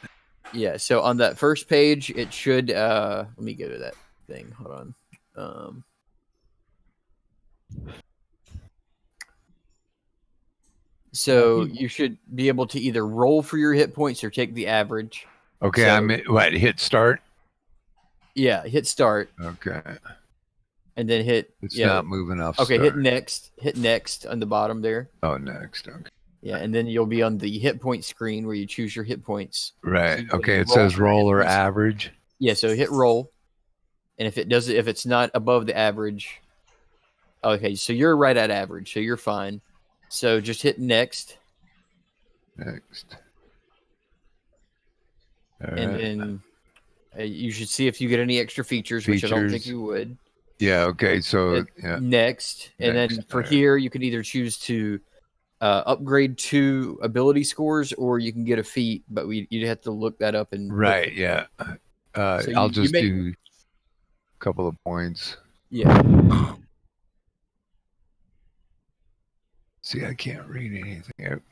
Yeah. So on that first page, it should. Let me go to that thing. Hold on. So you should be able to either roll for your hit points or take the average. Okay. So- I'm what? Hit start. Yeah, hit start Okay. and then hit. It's yeah. not moving off. Okay, start. hit next. Hit next on the bottom there. Oh, next. Okay. Yeah, and then you'll be on the hit point screen where you choose your hit points. Right. you can Okay. It roll says for your roll or hit points. average. Yeah, so hit roll, and if it's not above the average, okay, so you're right at average, so you're fine. So just hit next, Next. All and right. then you should see if you get any extra features, which I don't think Features. you would. Yeah. Okay. So yeah. Next, and then Next, for alright. here, you can either choose to upgrade to ability scores, or you can get a feat, but you'd have to look that up and Right. Yeah. So I'll you just may- do a couple of points. Yeah. See, I can't read anything.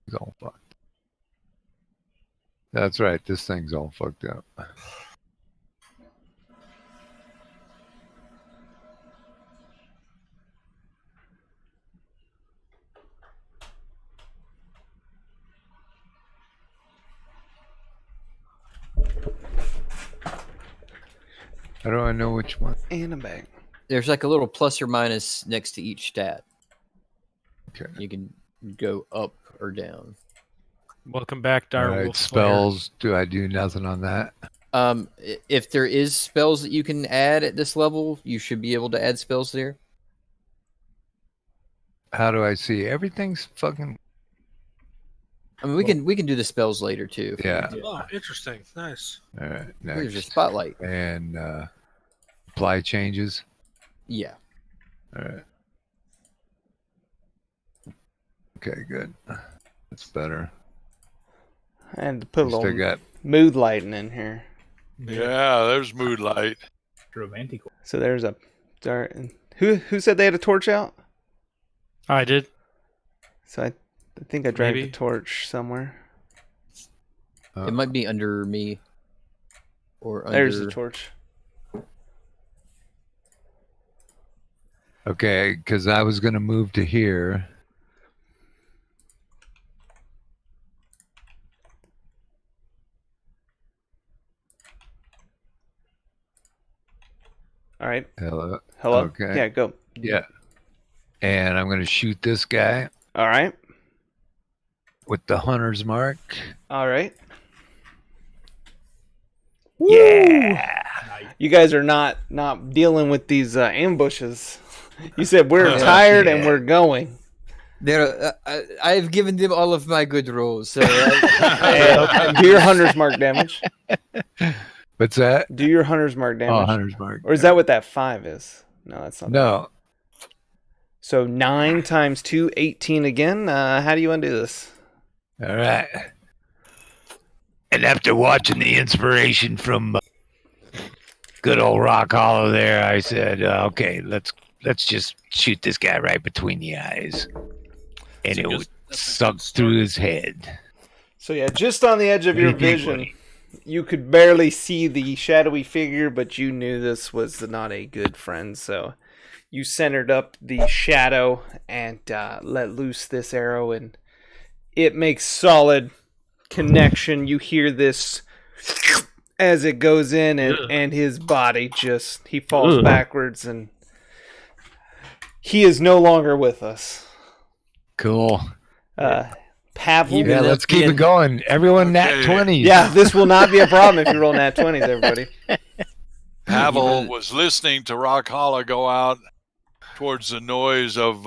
It's all fucked. That's right. This thing's all fucked up. How do I know which one? And a bag. There's like a little plus or minus next to each stat. Okay. You can go up or down. Welcome back, dire All right, wolf Slayer. spells. Do I do nothing on that? If there is spells that you can add at this level, you should be able to add spells there. How do I see? Everything's fucking. I mean, we can do the spells later too. Yeah. Oh, interesting. Nice. All right. Here's your Next. spotlight. And apply changes. Yeah. All right. Okay, good. That's better. I had to put a Still little got mood lighting in here. Yeah, there's mood light. Romantic. So there's a dark. Who said they had a torch out? I did. So I think I dragged Maybe. the torch somewhere. It might be under me. Or under... There's the torch. okay, because I was going to move to here. All right. Hello. Hello. Okay. Yeah, go. Yeah. And I'm going to shoot this guy All right. with the hunter's mark. All right. Yeah. You guys are not dealing with these ambushes. You said we're tired and we're going. I've given them all of my good rolls. So Do your hunter's mark damage. What's that? Do your hunter's mark damage. Oh, hunter's mark. Or is that what that 5 is? No, that's not. No. So 9 times 2, 18 again. How do you undo this? All right. And after watching the inspiration from good old Rock Hollow there, I said, okay, let's just shoot this guy right between the eyes. And it would suck through his head. So yeah, just on the edge of your vision, you could barely see the shadowy figure, but you knew this was not a good friend. So you centered up the shadow and let loose this arrow, and it makes solid connection. You hear this as it goes in, and his body he falls backwards, and he is no longer with us. Cool. Pavel. Yeah, let's keep it going. Everyone nat 20s. Yeah, this will not be a problem if you roll nat 20s, everybody. Pavel was listening to Rock Hollow go out towards the noise of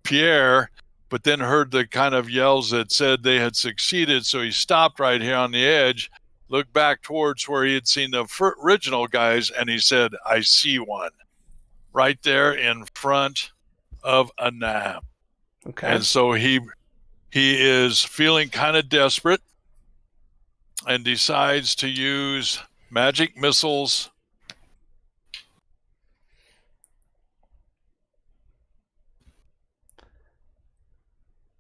Pierre, but then heard the kind of yells that said they had succeeded, so he stopped right here on the edge, looked back towards where he had seen the original guys, and he said, I see one right there in front of Anam. Okay. And so he is feeling kind of desperate and decides to use magic missiles.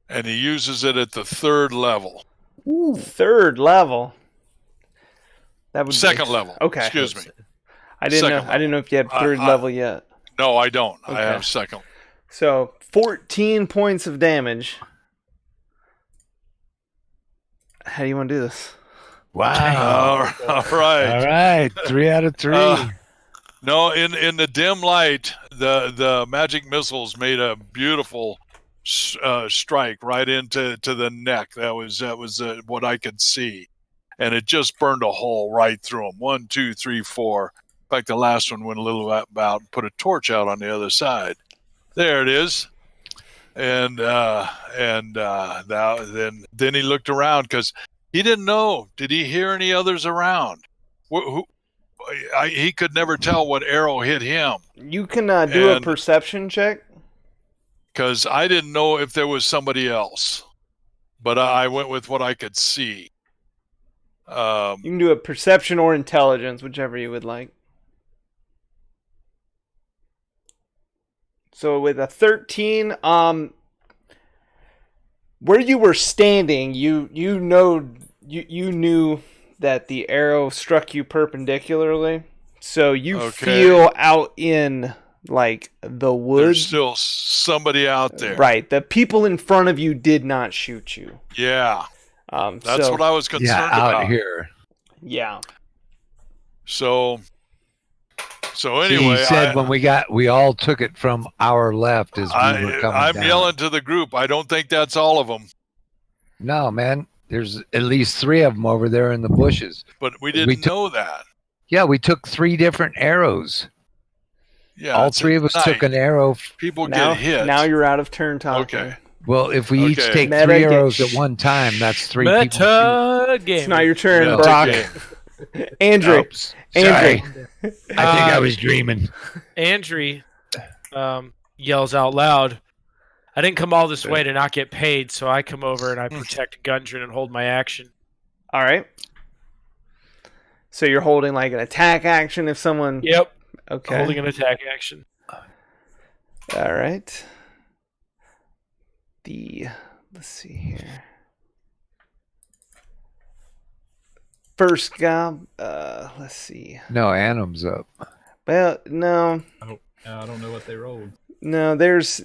And he uses it at the 3rd level. Ooh, 3rd level. That would Second level. Okay. Excuse me. I didn't Second know. I didn't know if you had 3rd level yet. No, I don't. Okay. I have second. So 14 points of damage. How do you want to do this? Wow. All right. All right. 3 out of 3. No, in the dim light, the magic missiles made a beautiful strike right into the neck. That was what I could see, and it just burned a hole right through him. 1, 2, 3, 4. In fact, the last one went a little about and put a torch out on the other side. There it is. And then he looked around because he didn't know. Did he hear any others around? He could never tell what arrow hit him. You can do a perception check. Because I didn't know if there was somebody else. But I went with what I could see. You can do a perception or intelligence, whichever you would like. So with a 13, where you were standing, you knew that the arrow struck you perpendicularly. So you feel out in like the woods. There's still somebody out there. Right. The people in front of you did not shoot you. Yeah. That's what I was concerned about. Out here. Yeah. So anyway, he said when we all took it from our left as we were coming I'm down. yelling to the group. I don't think that's all of them. No, man. There's at least 3 of them over there in the bushes. But we didn't know that. Yeah, we took 3 different arrows. Yeah, All it's three at of us night. took an arrow. People Now, get hit. now you're out of turn talking. Okay. Well, if we each Okay. take Meta 3 game. arrows at one time, that's 3 people. Meta game. It's not your turn, Meta Brock. game. Andrew. Oops. Sorry. Andrew. I think I was dreaming. Andrew yells out loud, I didn't come all this way to not get paid, so I come over and I protect Gundren and hold my action. All right. So you're holding like an attack action if someone... Yep. Okay. Holding an attack action. All right. Let's see here. First gob. Let's see. No, Anim's up. Well, no. I don't know what they rolled. No, there's...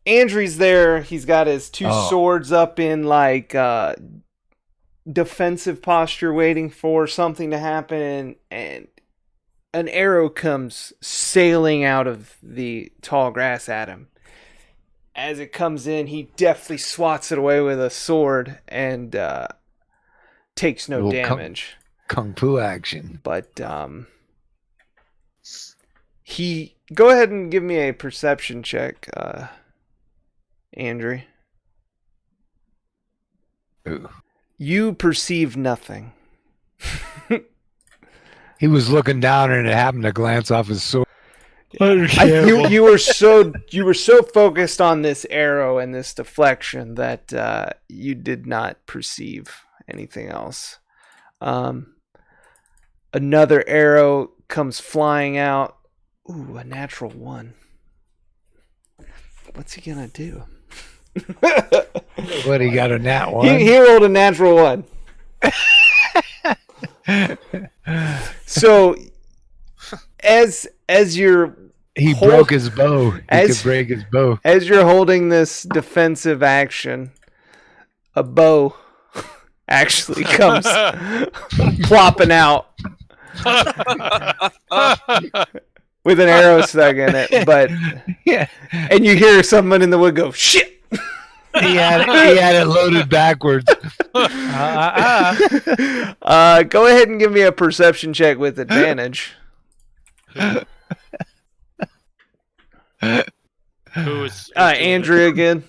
Andrew's there. He's got his 2 swords up in like defensive posture waiting for something to happen, and an arrow comes sailing out of the tall grass at him. As it comes in, he deftly swats it away with a sword and takes no damage. Kung Fu action. But he... Go ahead and give me a perception check, Andrew. Ooh. You perceive nothing. He was looking down and it happened to glance off his sword. You were so focused on this arrow and this deflection that you did not perceive anything else. Another arrow comes flying out. Ooh, a natural 1. What's he gonna do? What, he got a nat 1? He rolled a natural 1. So, as you're... He broke his bow. He could break his bow. As you're holding this defensive action, a bow actually comes plopping out with an arrow stuck in it. But Yeah. and you hear someone in the wood go, "Shit!" He had it loaded backwards. Go ahead and give me a perception check with advantage. Who is Andrew again.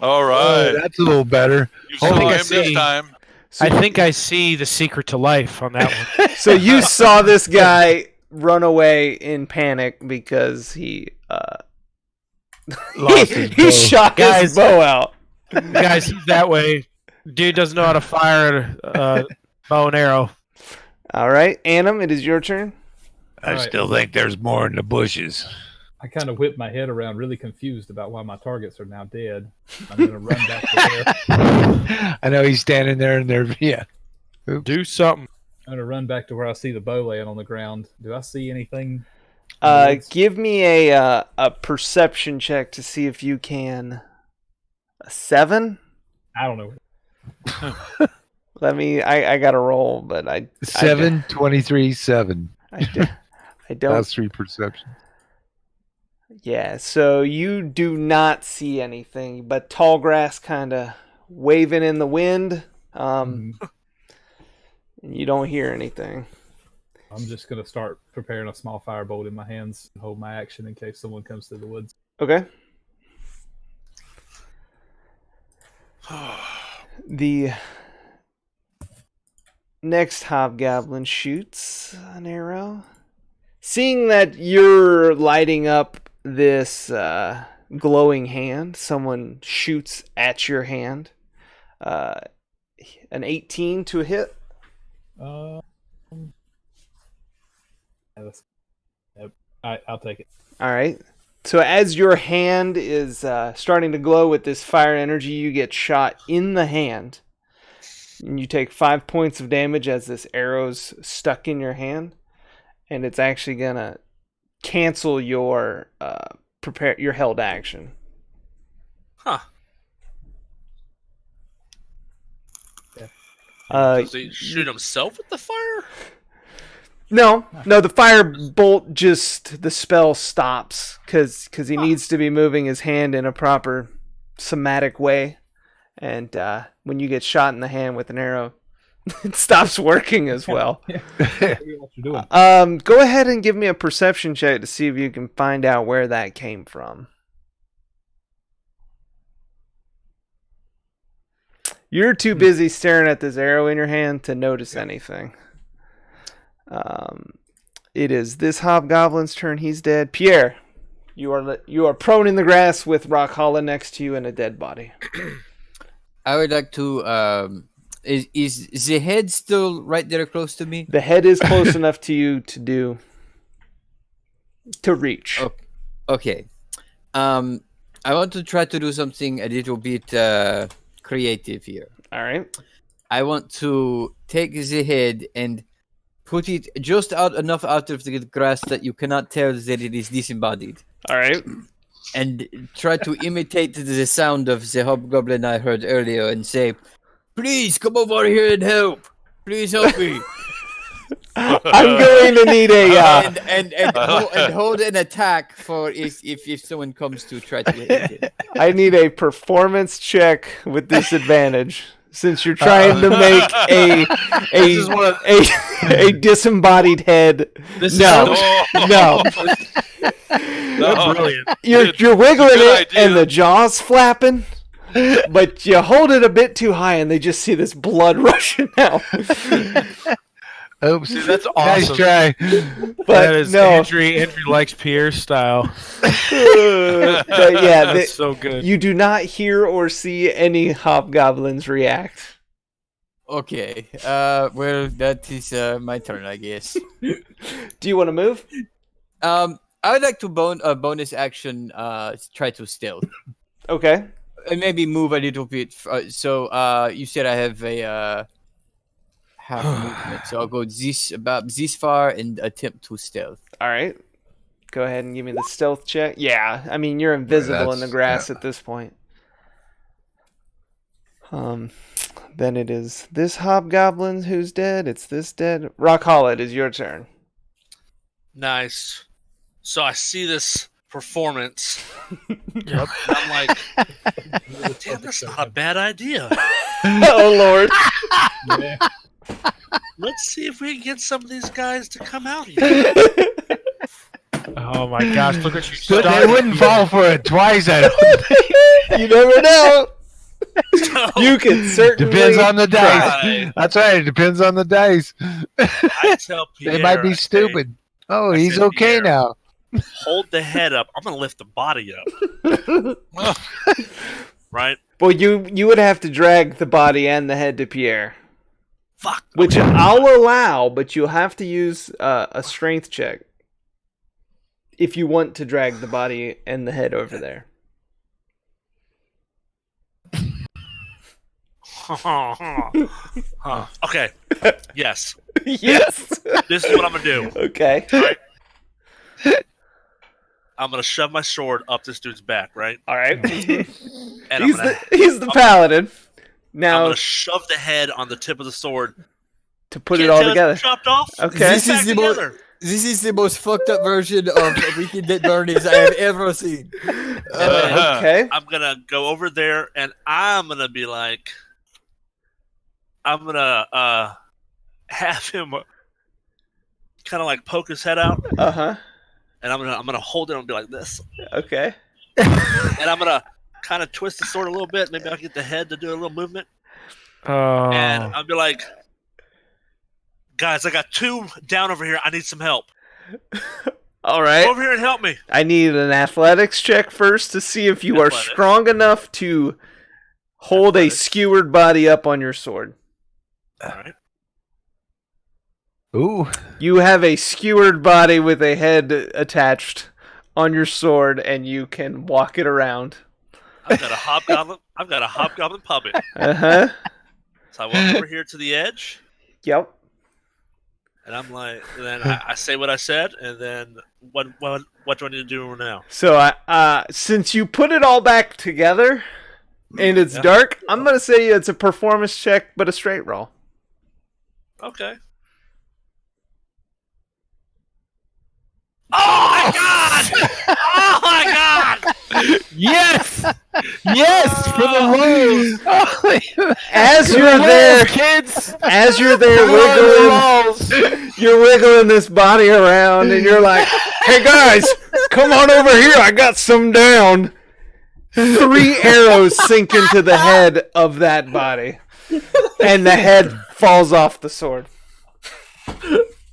All right. Oh, that's a little better. You I saw think I him this see. time. I think I see the secret to life on that one. So you saw this guy run away in panic because he Lost his he bow. shot his bow out. Guys, he's that way. Dude doesn't know how to fire a bow and arrow. All right, Annam, it is your turn. I All right. still think there's more in the bushes. I kind of whip my head around, really confused about why my targets are now dead. I'm going to run back to there. I know he's standing there and they're, yeah. Do something. I'm going to run back to where I see the bow laying on the ground. Do I see anything? Give me a perception check to see if you can. A 7? I don't know. I got to roll, but 7, 23, 7. I don't. That's 3 perceptions. Yeah, so you do not see anything, but tall grass kind of waving in the wind. And you don't hear anything. I'm just going to start preparing a small firebolt in my hands and hold my action in case someone comes through the woods. Okay. The next hobgoblin shoots an arrow. Seeing that you're lighting up this glowing hand, someone shoots at your hand. An 18 to a hit. I'll take it. All right. So as your hand is starting to glow with this fire energy, you get shot in the hand. And you take 5 points of damage as this arrow's stuck in your hand. And it's actually going to cancel your your held action. Huh. Does he shoot himself with the fire? No, the fire bolt the spell stops because he needs to be moving his hand in a proper somatic way. And when you get shot in the hand with an arrow, It stops working as well. What you're doing. Go ahead and give me a perception check to see if you can find out where that came from. You're too busy staring at this arrow in your hand to notice anything. It is this hobgoblin's turn. He's dead. Pierre, you are prone in the grass with Rockholla next to you and a dead body. I would like to. Is the head still right there close to me? The head is close enough to you to reach. Okay. I want to try to do something a little bit creative here. All right. I want to take the head and put it just enough out of the grass that you cannot tell that it is disembodied. All right. And try to imitate the sound of the hobgoblin I heard earlier and say, "Please come over here and help. Please help me." I'm going to need and hold an attack for if someone comes to try to hit it. I need a performance check with disadvantage since you're trying to make a disembodied head. No. That's brilliant. You're wiggling it and the jaw's flapping, but you hold it a bit too high and they just see this blood rushing out. Oops, that's awesome. Nice try. But that is no. Andrew likes Pierre's style. But yeah, That's so good. You do not hear or see any hobgoblins react. Okay. Well, that is my turn, I guess. Do you want to move? I would like to bonus action. Try to stealth. Okay. And maybe move a little bit. So you said I have a half movement, so I'll go about this far and attempt to stealth. All right. Go ahead and give me the stealth check. Yeah, I mean you're invisible in the grass at this point. Then it is this hobgoblin who's dead. It's this dead. Rockholla, it is your turn. Nice. So I see this performance. Yep. I'm like, damn, that's not a bad idea. Oh Lord. Yeah. Let's see if we can get some of these guys to come out here. Oh my gosh! Look what you But they started. wouldn't fall for it twice. I don't think. You never know. So, You can certainly Depends on the try. dice. That's right. It depends on the dice. I tell Pierre, They might I be say, stupid. Oh, I he's said, okay Pierre, now. Hold the head up. I'm going to lift the body up. Right? Well, you would have to drag the body and the head to Pierre. Fuck. Which I'll allow, but you'll have to use a strength check if you want to drag the body and the head over there. Okay. Yes. Yes. This is what I'm going to do. Okay. Right? I'm going to shove my sword up this dude's back, right? All right. And He's the paladin. I'm Now going to shove the head on the tip of the sword. to put Can't it all tell it's together. chopped off. Okay. This Back is the together. This is the most fucked up version of Weekend at Bernie's I have ever seen. Okay. I'm going to go over there and I'm going to be like, I'm going to have him kind of like poke his head out. Uh-huh. And I'm gonna hold it and be like this. Okay. And I'm gonna kind of twist the sword a little bit. Maybe I'll get the head to do a little movement. Oh. And I'll be like, guys, I got two down over here. I need some help. All Go right. over here and help me. I need an athletics check first to see if you are Athletics. strong enough to hold a skewered body up on your sword. All right. Ooh. You have a skewered body with a head attached on your sword, and you can walk it around. I've got a hobgoblin puppet. Uh-huh. So I walk over here to the edge, Yep. and I'm like, and then I say what I said, and then what do I need to do now? So, since you put it all back together, and it's Yeah. dark, I'm going to say it's a performance check, but a straight roll. Okay. Oh my god! Oh my god! Yes! Yes! For the lose! As you're there, kids. As you're there wiggling, you're wiggling this body around, and you're like, "Hey guys, come on over here. I got some down." 3 arrows sink into the head of that body, and the head falls off the sword.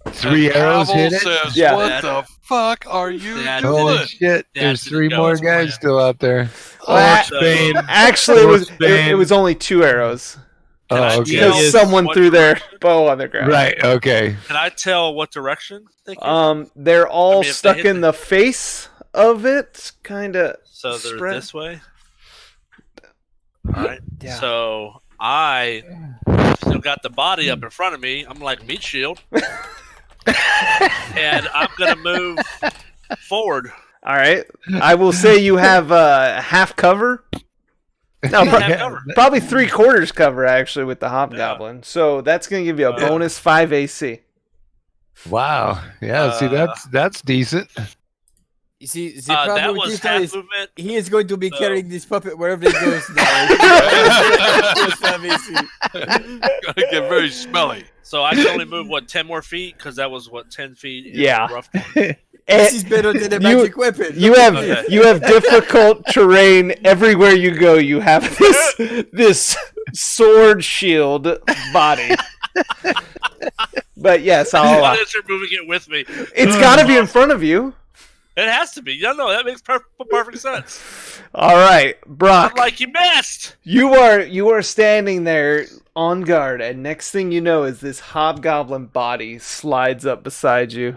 3 arrows hit it? Says, Yeah. what the fuck are you doing? Holy shit! There's 3 more guys still out there. Actually, it was only 2 arrows. Oh, okay. Because someone threw their bow on the ground. Right. Okay. Can I tell what direction they came? They're all if stuck they hit in the face of it, kind of. So they're spread. this way. All right. Yeah. So I still got the body up in front of me. I'm like meat shield, and I'm gonna move forward. All right. I will say you have half cover. No, Half cover. probably 3/4 cover actually with the hobgoblin. So that's gonna give you a bonus 5 AC. Wow. Yeah. See, that's decent. You see, the That problem with was this half guy is movement. he is going to be So- carrying this puppet wherever he goes now. Gonna get very smelly. So I can only move 10 more feet because that was 10 feet. is Yeah. rough. This is better than a magic weapon. You have Okay. you have difficult terrain everywhere you go. You have this sword shield body. But yes, Why I'll. is you're moving it with me? It's got to be in front of you. It has to be. No, that makes perfect sense. All right, Brock. I'm like, you missed. You are standing there on guard, and next thing you know is this hobgoblin body slides up beside you,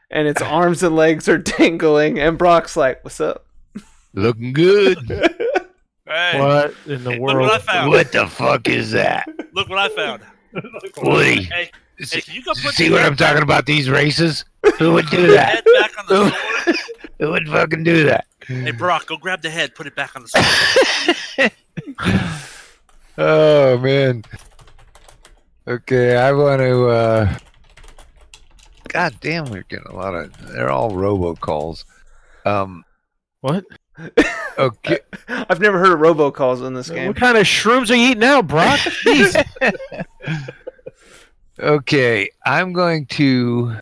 and its arms and legs are dangling, and Brock's like, "What's up?" Looking good. Hey, What in the look what I world? found. What the fuck is that? Look what I found. Woody. Hey, can you go put See the what head I'm talking about? These races? Who would do the that? head back on the sword? Who would fucking do that? Hey, Brock, go grab the head, put it back on the sword. Oh man. Okay, I want to. God damn, we're getting a lot of. They're all robocalls. What? Okay. I've never heard of robocalls in this game. What kind of shrooms are you eating now, Brock? Jeez. Okay, I'm going to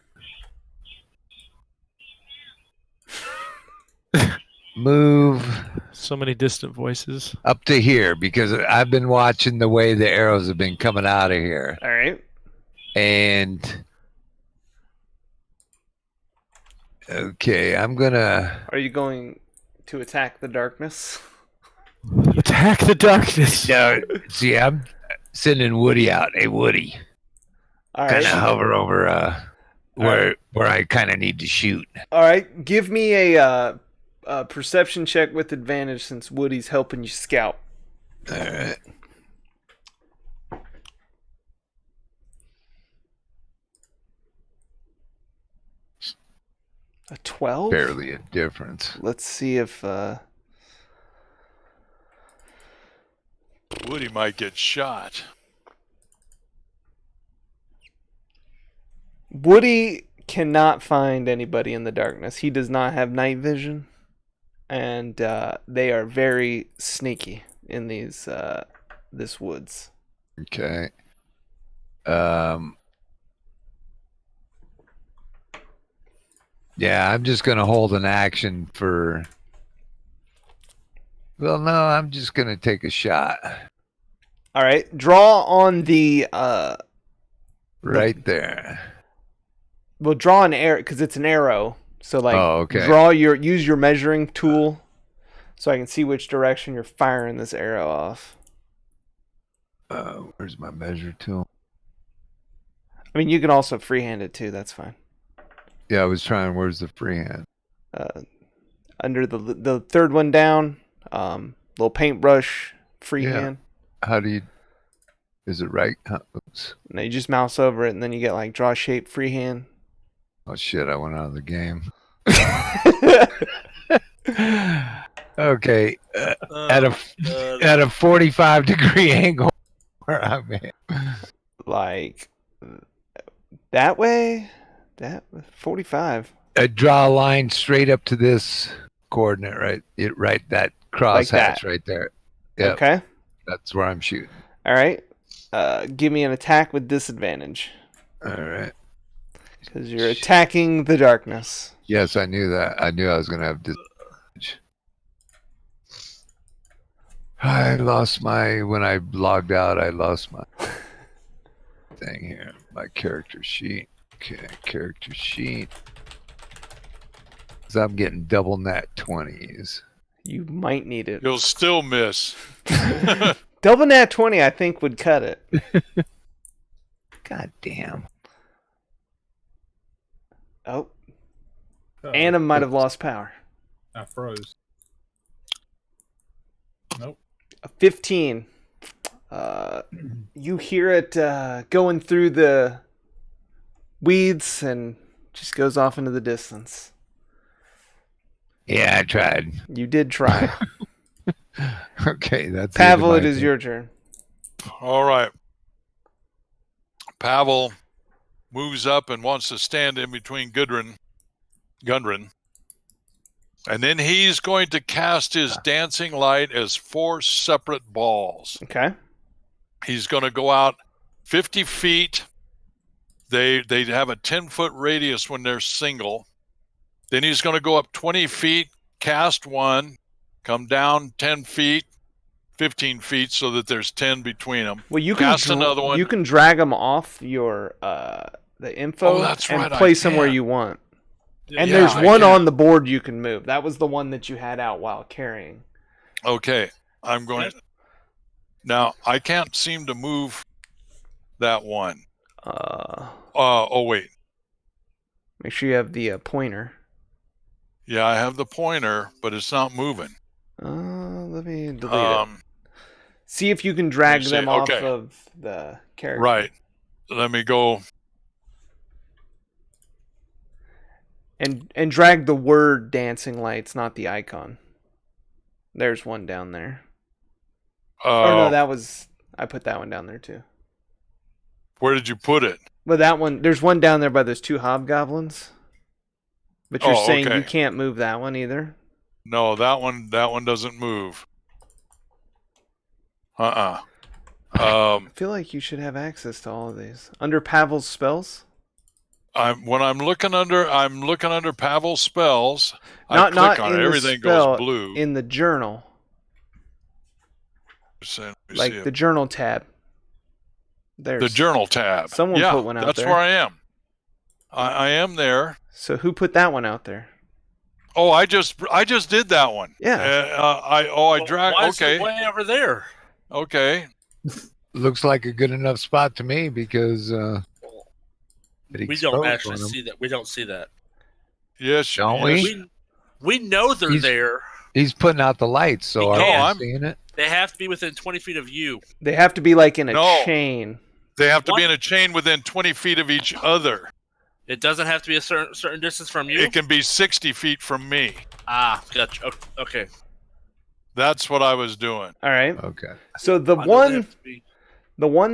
move So many distant voices. up to here because I've been watching the way the arrows have been coming out of here. All right. And okay, I'm gonna. Are you going to attack the darkness? Attack the darkness. No, see, I'm sending Woody out. Hey, Woody, All kind right. of hover over where I kind of need to shoot. All right. Give me a perception check with advantage since Woody's helping you scout. All right. A 12? Barely a difference. Let's see if Woody might get shot. Woody cannot find anybody in the darkness. He does not have night vision, and they are very sneaky in this woods. Okay. Yeah, I'm just gonna hold an action for. Well, no, I'm just gonna take a shot All right, draw on the right there. Well, draw an arrow because it's an arrow. So like, Oh, okay. use your measuring tool, so I can see which direction you're firing this arrow off. Where's my measure tool? I mean, you can also freehand it too. That's fine. Yeah, I was trying. Where's the freehand? Under the third one down, little paintbrush freehand. How do you? Is it right? Oops. No, you just mouse over it, and then you get like draw shape freehand. Oh shit! I went out of the game. Okay, at a 45-degree angle where I'm at. Like that way, that 45. Draw a line straight up to this coordinate, right? That crosshatch that. right there. Yep. Okay. That's where I'm shooting. All right. Give me an attack with disadvantage. All right. Because you're attacking the darkness. Yes, I knew that. I knew I was going to have disadvantage. I lost when I logged out, I lost my thing here. My character sheet. Okay, character sheet. So I'm getting double nat 20s. You might need it. You'll still miss. Double nat 20, I think, would cut it. God damn. Oh. Anna might have lost power. I froze. Nope. A 15. You hear it going through the weeds and just goes off into the distance. Yeah, I tried. You did try. Okay, that's Pavel, it is your turn. All right. Pavel moves up and wants to stand in between Gundren. And then he's going to cast his dancing light as 4 separate balls. Okay. He's going to go out 50 feet. They have a 10-foot radius when they're single. Then he's going to go up 20 feet, cast one, come down 10 feet, 15 feet, so that there's 10 between them. Well, you cast can another one. You can drag them off your the info and place them where you want. And there's one on the board you can move. That was the one that you had out while carrying. Okay, I'm going. Now I can't seem to move that one. Oh wait. Make sure you have the pointer. Yeah, I have the pointer, but it's not moving. Let me delete it. See if you can drag them off of the character. Right. Let me go. And drag the word dancing lights, not the icon. There's one down there. Oh no, I put that one down there too. Where did you put it? Well, that one, there's one down there by those 2 hobgoblins. But you're saying okay. You can't move that one either? No, that one doesn't move. I feel like you should have access to all of these. Under Pavel's spells? When I'm looking under Pavel's spells. I click on it, everything goes blue. In the journal. Like the journal tab. There's the journal tab. Someone put one out that's there. Where I am. I am there. So who put that one out there? Oh, I just did that one. Yeah. I dragged. Why okay. is it way over there? Okay. Looks like a good enough spot to me because we don't actually see that. We don't see that. Yes, don't we? We know they're there. He's putting out the lights, so I'm seeing it. They have to be within 20 feet of you. They have to be like in a chain. They have to be in a chain within 20 feet of each other. It doesn't have to be a certain distance from you? It can be 60 feet from me. Ah, gotcha. Okay. That's what I was doing. All right. Okay. So the one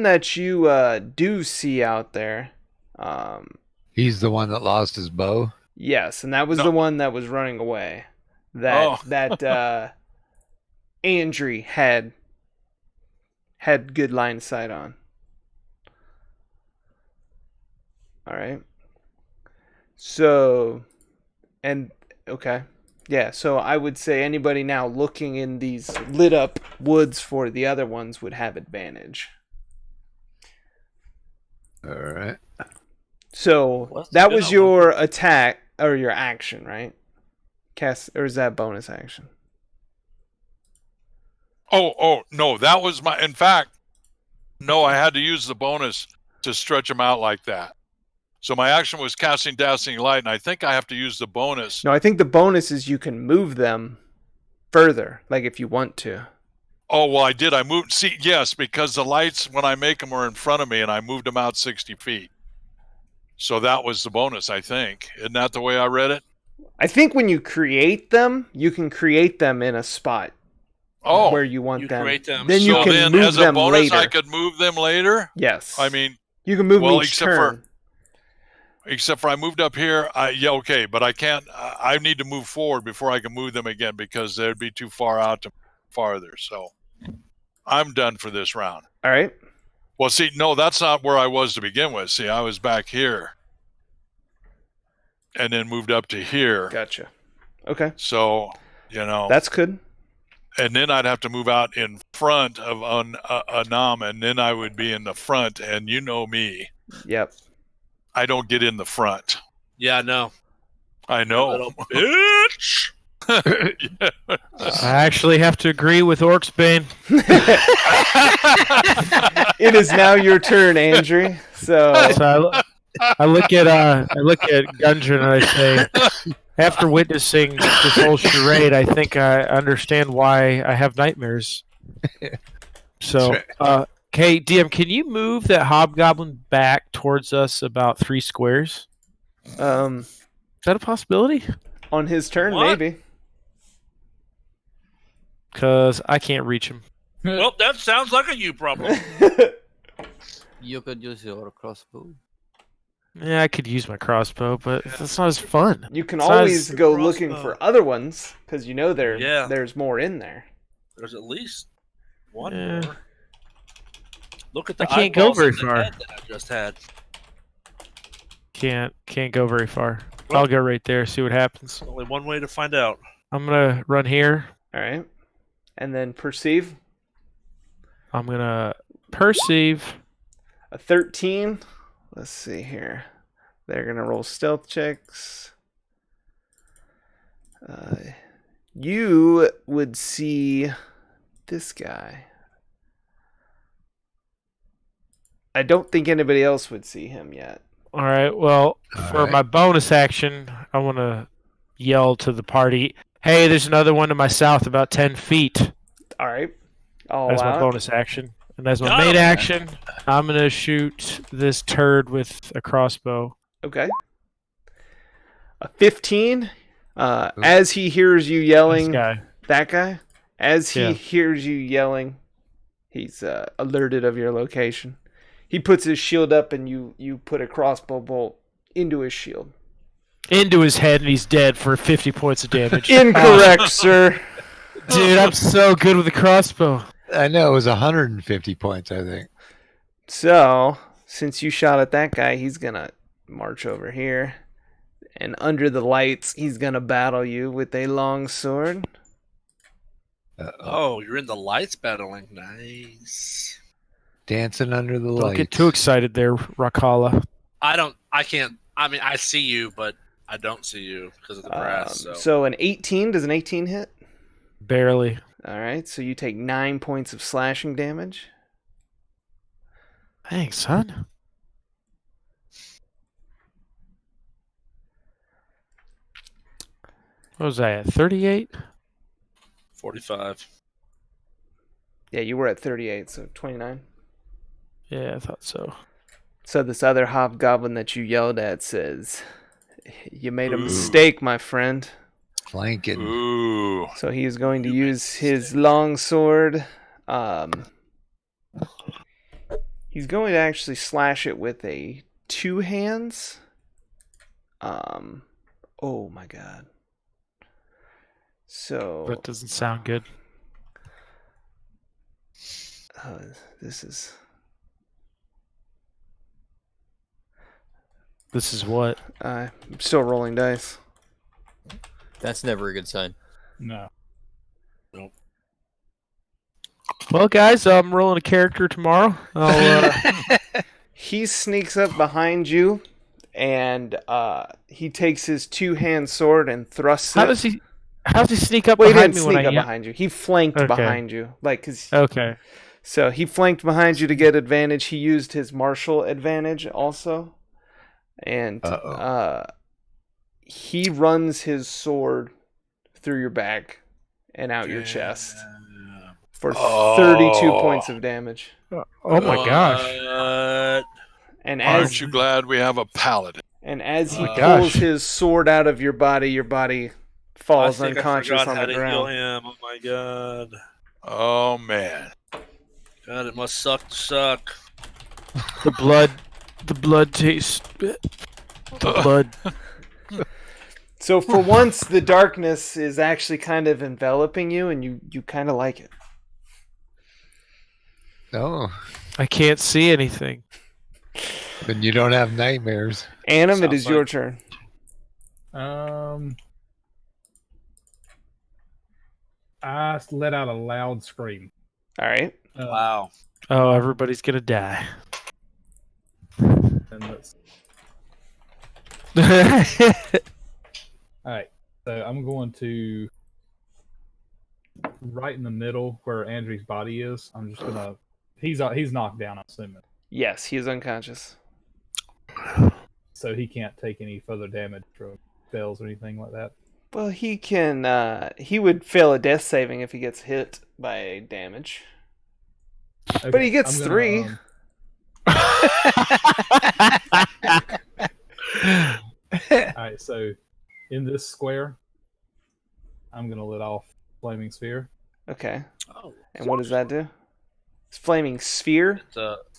that you do see out there. He's the one that lost his bow? Yes, and that was the one that was running away. That Andrew had good line of sight on. All right. So, yeah, so I would say anybody now looking in these lit up woods for the other ones would have advantage. All right. So that was your attack or your action, right? Or is that bonus action? Oh, no, that was in fact, no, I had to use the bonus to stretch them out like that. So my action was casting dancing light, and I think I have to use the bonus. No, I think the bonus is you can move them further, like if you want to. Oh, well, I did. I moved. See, yes, because the lights, when I make them, were in front of me, and I moved them out 60 feet. So that was the bonus, I think. Isn't that the way I read it? I think when you create them, you can create them in a spot where you want them. Create them. Then you can move as a them bonus, later. I could move them later? Yes. I mean, you can move them each turn. Except for I moved up here. But I can't. I need to move forward before I can move them again because they'd be too far out to farther. So I'm done for this round. All right. Well, see, no, that's not where I was to begin with. See, I was back here and then moved up to here. Gotcha. Okay. So, you know. That's good. And then I'd have to move out in front of Anam, and then I would be in the front. And you know me. Yep. I don't get in the front. Yeah, no. I know. Little bitch. Yeah. I actually have to agree with Orcsbane. It is now your turn, Andrew. So I look at Gundren and I say, after witnessing this whole charade, I think I understand why I have nightmares. So, okay, DM, can you move that hobgoblin back towards us about 3 squares? Is that a possibility? On his turn, What? maybe. Because I can't reach him. Well, that sounds like a you problem. You could use your crossbow. Yeah, I could use my crossbow, but that's not as fun. You can It's not always as- go looking for other ones because you know Yeah. there's more in there. There's at least one Yeah. more. Look at the I can't go eyeballs very in the far. head that I just had. Can't go very far. Well- I'll go right there, see what happens. Only one way to find out. I'm gonna run here. All right. And then perceive. I'm gonna perceive. A 13. Let's see here. They're going to roll stealth checks. You would see this guy. I don't think anybody else would see him yet. All right. Well, for my bonus action, I want to yell to the party, "Hey, there's another one to my south, about 10 feet." All right. All That's my out. bonus action. And as my Got main him. action, I'm gonna shoot this turd with a crossbow. Okay. A 15. As he hears you yelling, This guy. that guy, as he Yeah. hears you yelling, he's alerted of your location. He puts his shield up and you put a crossbow bolt into his shield. Into his head, and he's dead for 50 points of damage. Incorrect, sir. Dude, I'm so good with a crossbow. I know, it was 150 points, I think. So, since you shot at that guy, he's going to march over here. And under the lights, he's going to battle you with a long sword. Oh, you're in the lights battling. Nice. Dancing under the Don't lights. get too excited there, Rakala. I can't. I mean, I see you, but I don't see you because of the grass. So an 18, does an 18 hit? Barely. All right, so you take 9 points of slashing damage. Thanks, son. What was I at? 38? 45. Yeah, you were at 38, so 29. Yeah, I thought so. So this other hobgoblin that you yelled at says, "You made a mistake, my friend." Flanking. Ooh. So he is going to use his long sword. He's going to actually slash it with a 2 hands. Oh my god. So That doesn't sound good. this is what? I'm still rolling dice. That's never a good sign. No. Well, guys, I'm rolling a character tomorrow. He sneaks up behind you, and he takes his 2-hand sword and thrusts How it. does he sneak up Well, he behind didn't me when sneak I up yell? behind you. He flanked Okay. behind you, Okay. So he flanked behind you to get advantage. He used his martial advantage also, and he runs his sword through your back and out your chest for 32 points of damage. Oh my gosh. And Aren't as you glad we have a paladin? he my pulls gosh. his sword out of your body falls I think unconscious I forgot on how the to heal ground. him. Oh my god. Oh, man. God, it must suck to suck. The blood tastes. The blood. So for once, the darkness is actually kind of enveloping you, and you kind of like it. Oh, I can't see anything. then you don't have nightmares. Annam, it Sounds is your like- turn. I let out a loud scream. All right. Wow. Oh, everybody's gonna die. And let's, all right. So I'm going to right in the middle where Andrew's body is. I'm just gonna. He's knocked down. I'm assuming, Yes, he is unconscious. so he can't take any further damage from spells or anything like that. Well, he can. He would fail a death saving if he gets hit by damage. Okay, But he gets I'm gonna, 3. all right. So in this square, I'm gonna let off flaming sphere. Okay. Oh. And what does that do? It's flaming sphere.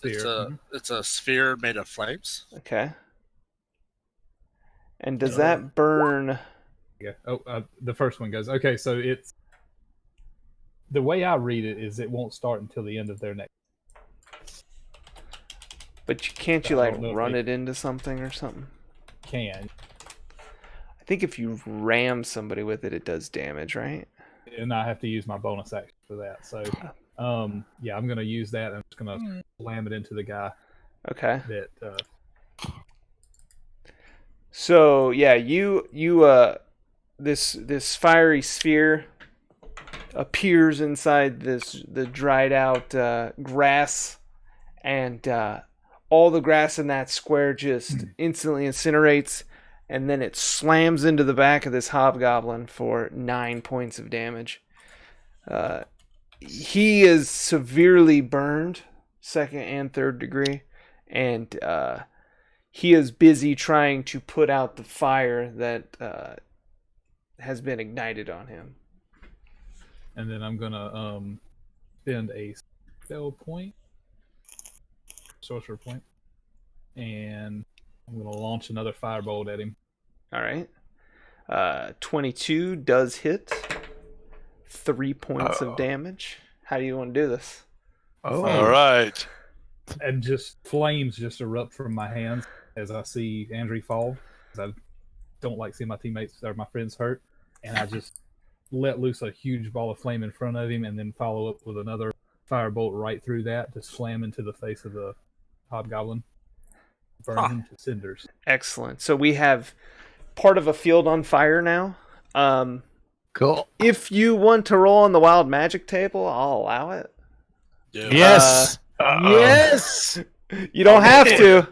It's a sphere made of flames. Okay. And does that burn? Yeah. Oh, the first one goes. Okay, so it's the way I read it is it won't start until the end of their next. But can't you I like don't know if run they- it into something or something? Can I think if you ram somebody with it, it does damage, right? and I have to use my bonus action for that. So, yeah, I'm gonna use that. I'm just gonna slam it into the guy Okay. that. So yeah, you this fiery sphere appears inside the dried out grass, and all the grass in that square just instantly incinerates, and then it slams into the back of this hobgoblin for 9 points of damage. He is severely burned, 2nd and 3rd degree, and he is busy trying to put out the fire that has been ignited on him. And then I'm gonna spend a spell point, sorcerer point, and I'm gonna launch another firebolt at him. All right. 22 does hit. 3 points of damage. How do you want to do this? Oh, All right. And just flames just erupt from my hands as I see Andrew fall. 'Cause I don't like seeing my teammates or my friends hurt, and I just let loose a huge ball of flame in front of him, and then follow up with another firebolt right through that to slam into the face of the hobgoblin, burn him to cinders. Excellent. So we have part of a field on fire now. cool. If you want to roll on the wild magic table, I'll allow it. Yeah. Yes. Yes. You don't have to.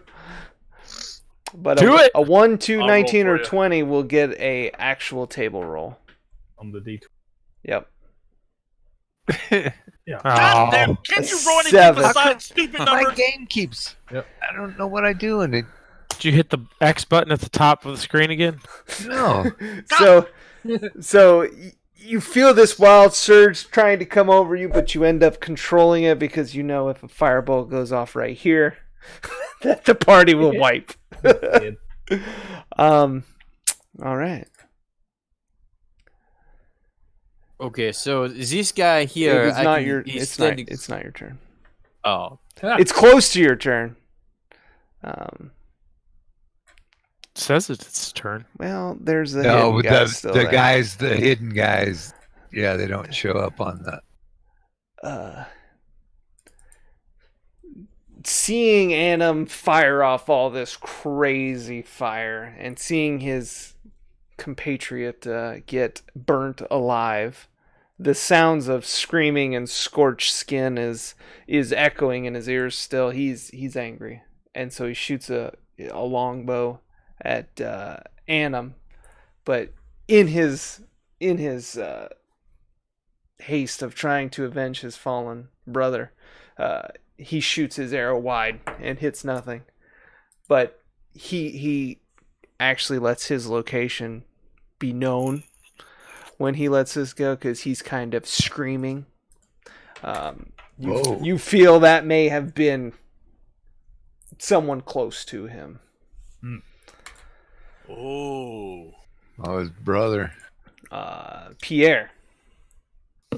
But Do it. a 1, 2, I'll 19, roll or for ya. 20 will get a actual table roll. On the D20. Yep. Yeah. God Oh. damn! Can't you roll anything 7. besides stupid My numbers? game keeps. Yep. I don't know what I do, and it. Did you hit the X button at the top of the screen again? No. So you feel this wild surge trying to come over you, but you end up controlling it because you know if a firebolt goes off right here, that the party will wipe. Dead. All right. Okay, so is this guy here? It's not your. he's It's not. standing- It's not your turn. Oh, It's close to your turn. It says it's its turn. Well, there's the No, hidden but guy still the there. guys, the hidden guys, yeah, they don't show up on the. Seeing Annam fire off all this crazy fire and seeing his compatriot get burnt alive, the sounds of screaming and scorched skin is echoing in his ears still. He's angry, and so he shoots a longbow at Annam, but in his haste of trying to avenge his fallen brother, he shoots his arrow wide and hits nothing. But he actually lets his location be known when he lets this go, because he's kind of screaming. You feel that may have been someone close to him. Oh. Oh, his brother. Pierre.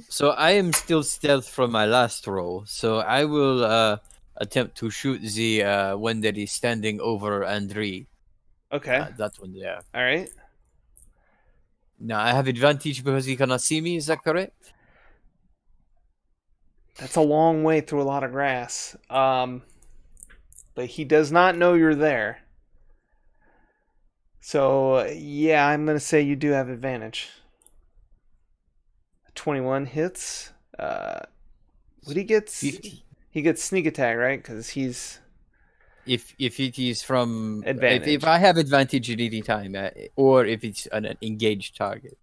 So I am still stealth from my last roll. So I will attempt to shoot the one that is standing over Andre. Okay. That one there. All right. Now I have advantage because he cannot see me. Is that correct? That's a long way through a lot of grass. But he does not know you're there. So, yeah, I'm going to say you do have advantage. 21 hits. What he gets? 50. He gets sneak attack, right? Because he's... If it is from Advantage. if I have advantage at any time, or if it's an engaged target.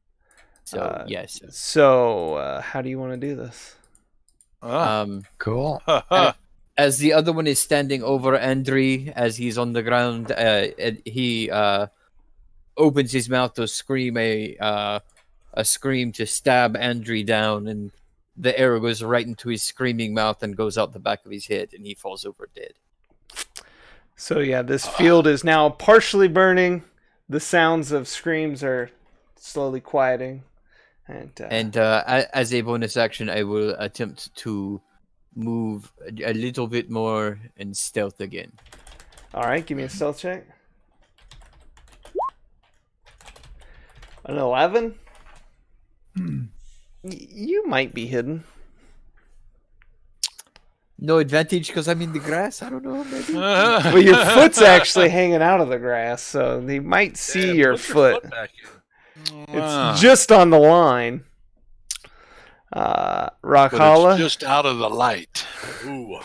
So yes. So, how do you want to do this? Cool. As the other one is standing over Andre, as he's on the ground, he opens his mouth to scream a scream to stab Andre down, and the arrow goes right into his screaming mouth and goes out the back of his head, and he falls over dead. So yeah, this field is now partially burning. The sounds of screams are slowly quieting. And as a bonus action, I will attempt to move a little bit more in stealth again. All right, give me a stealth check. An 11? You might be hidden. No advantage because I'm in the grass. I don't know. Maybe. Well, your foot's actually hanging out of the grass, so they might see your foot. back here. It's just on the line. Rockhala, just out of the light. Ooh.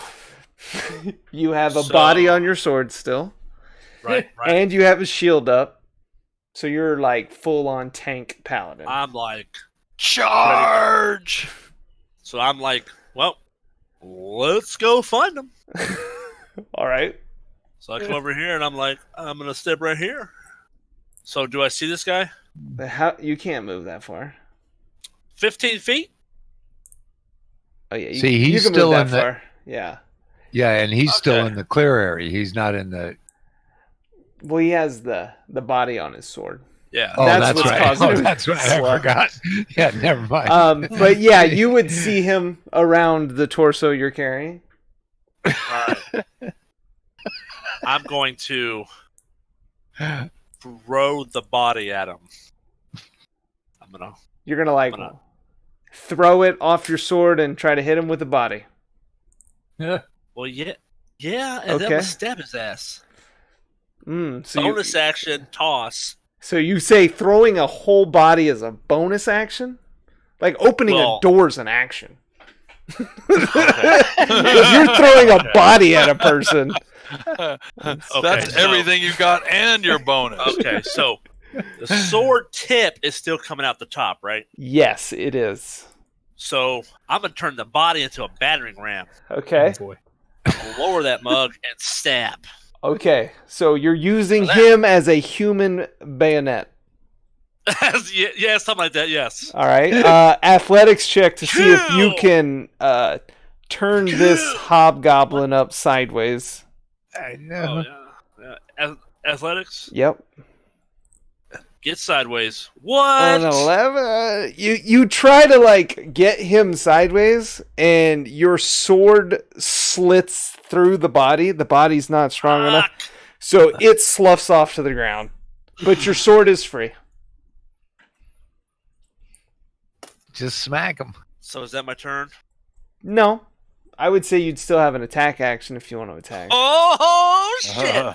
you have a body on your sword still. Right. And you have a shield up. So you're like full on tank paladin. I'm like, Charge! so I'm like, well, let's go find them. All right. So I come over here and I'm like, I'm gonna step right here. So do I see this guy? But how you can't move that far. 15 feet? Oh yeah. You, See, he's you can still move in that the- far. Yeah. Yeah, and he's still Okay. in the clear area. He's not in the. Well, he has the body on his sword. Yeah. Oh, That's that's, what's right. causing Oh, him that's right. I slow. forgot. Yeah, never mind. But yeah, you would see him around the torso you're carrying. All right. I'm going to throw the body at him. You're gonna like throw it off your sword and try to hit him with the body. Yeah. Well, yeah, and then Okay. we'll stab his ass. So Bonus action, toss. So you say throwing a whole body is a bonus action? Like opening a Well- door's an action. If you're throwing a body at a person, That's everything you got and your bonus. Okay, so the sword tip is still coming out the top, right? yes, it is. So I'm gonna turn the body into a battering ram, Okay. Oh, boy. lower that mug, and stab. Okay. So you're using Now that- him as a human bayonet. Yeah, something like that. Yes. All right. Athletics check to see if you can turn this hobgoblin up sideways. I know. Oh, yeah. Athletics. Yep. Get sideways. What? An 11. You try to like get him sideways, and your sword slits through the body. The body's not strong enough, so it sloughs off to the ground. But your sword is free. Just smack him. So is that my turn? No, I would say you'd still have an attack action if you want to attack. Oh shit!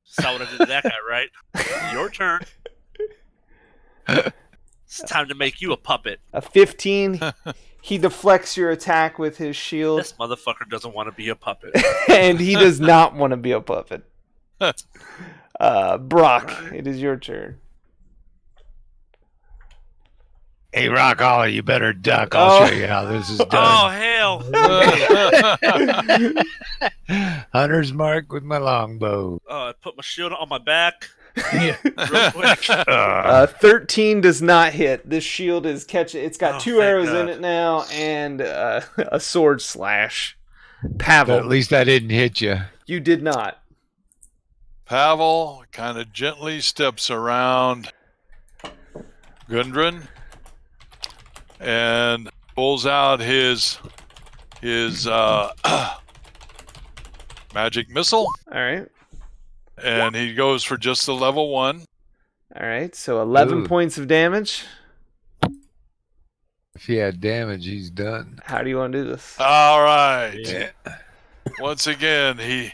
Saw what I did to that guy, right? Your turn. It's time to make you a puppet. A 15. He deflects your attack with his shield, This motherfucker doesn't want to be a puppet. and he does not want to be a puppet. Brock, it is your turn. Hey, Rock Hollow, you better duck. I'll show you how this is Oh done. hell! Hunter's mark with my longbow. I put my shield on my back. Yeah. Real quick. 13 does not hit. This shield is catching. It's got Oh, 2 thank arrows God. in it now and a sword slash. But Pavel, at least I didn't hit you. you did not. Pavel kind of gently steps around Gundren and pulls out his magic missile. All right. And he goes for just the level 1. All right. So 11 points of damage. If he had damage, he's done. How do you want to do this? All right. Yeah. Once again, he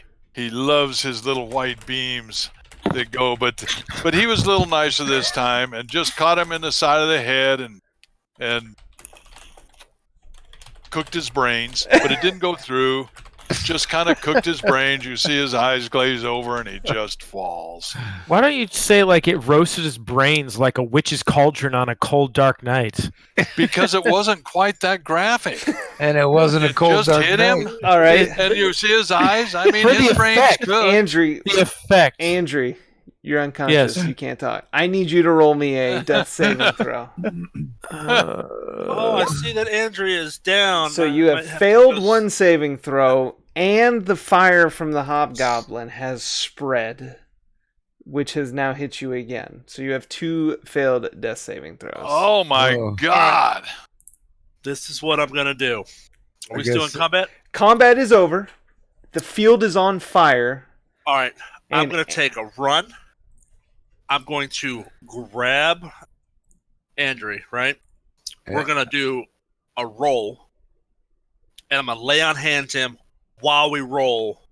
loves his little white beams that go, but he was a little nicer this time and just caught him in the side of the head and cooked his brains, but it didn't go through. Just kind of cooked his brains. You see his eyes glaze over, and he just falls. Why don't you say like it roasted his brains like a witch's cauldron on a cold, dark night? Because it wasn't quite that graphic. And it wasn't a cold, just dark hit night. him. All right. And you see his eyes. I mean, For his the brain's effect, good. Andrew, The effect. Andrew, you're unconscious. Yes. You can't talk. I need you to roll me a death saving throw. Oh, I see that Andrea is down. So I you might have to failed go one saving throw, and the fire from the hobgoblin has spread, which has now hit you again. So you have 2 failed death saving throws. Oh my Oh. God! This is what I'm gonna do. Are I we still in guess- combat? Combat is over. The field is on fire. All right. I'm And- gonna take a run. I'm going to grab Andrew. Right. Yeah. We're gonna do a roll, and I'm gonna lay on hands him while we roll.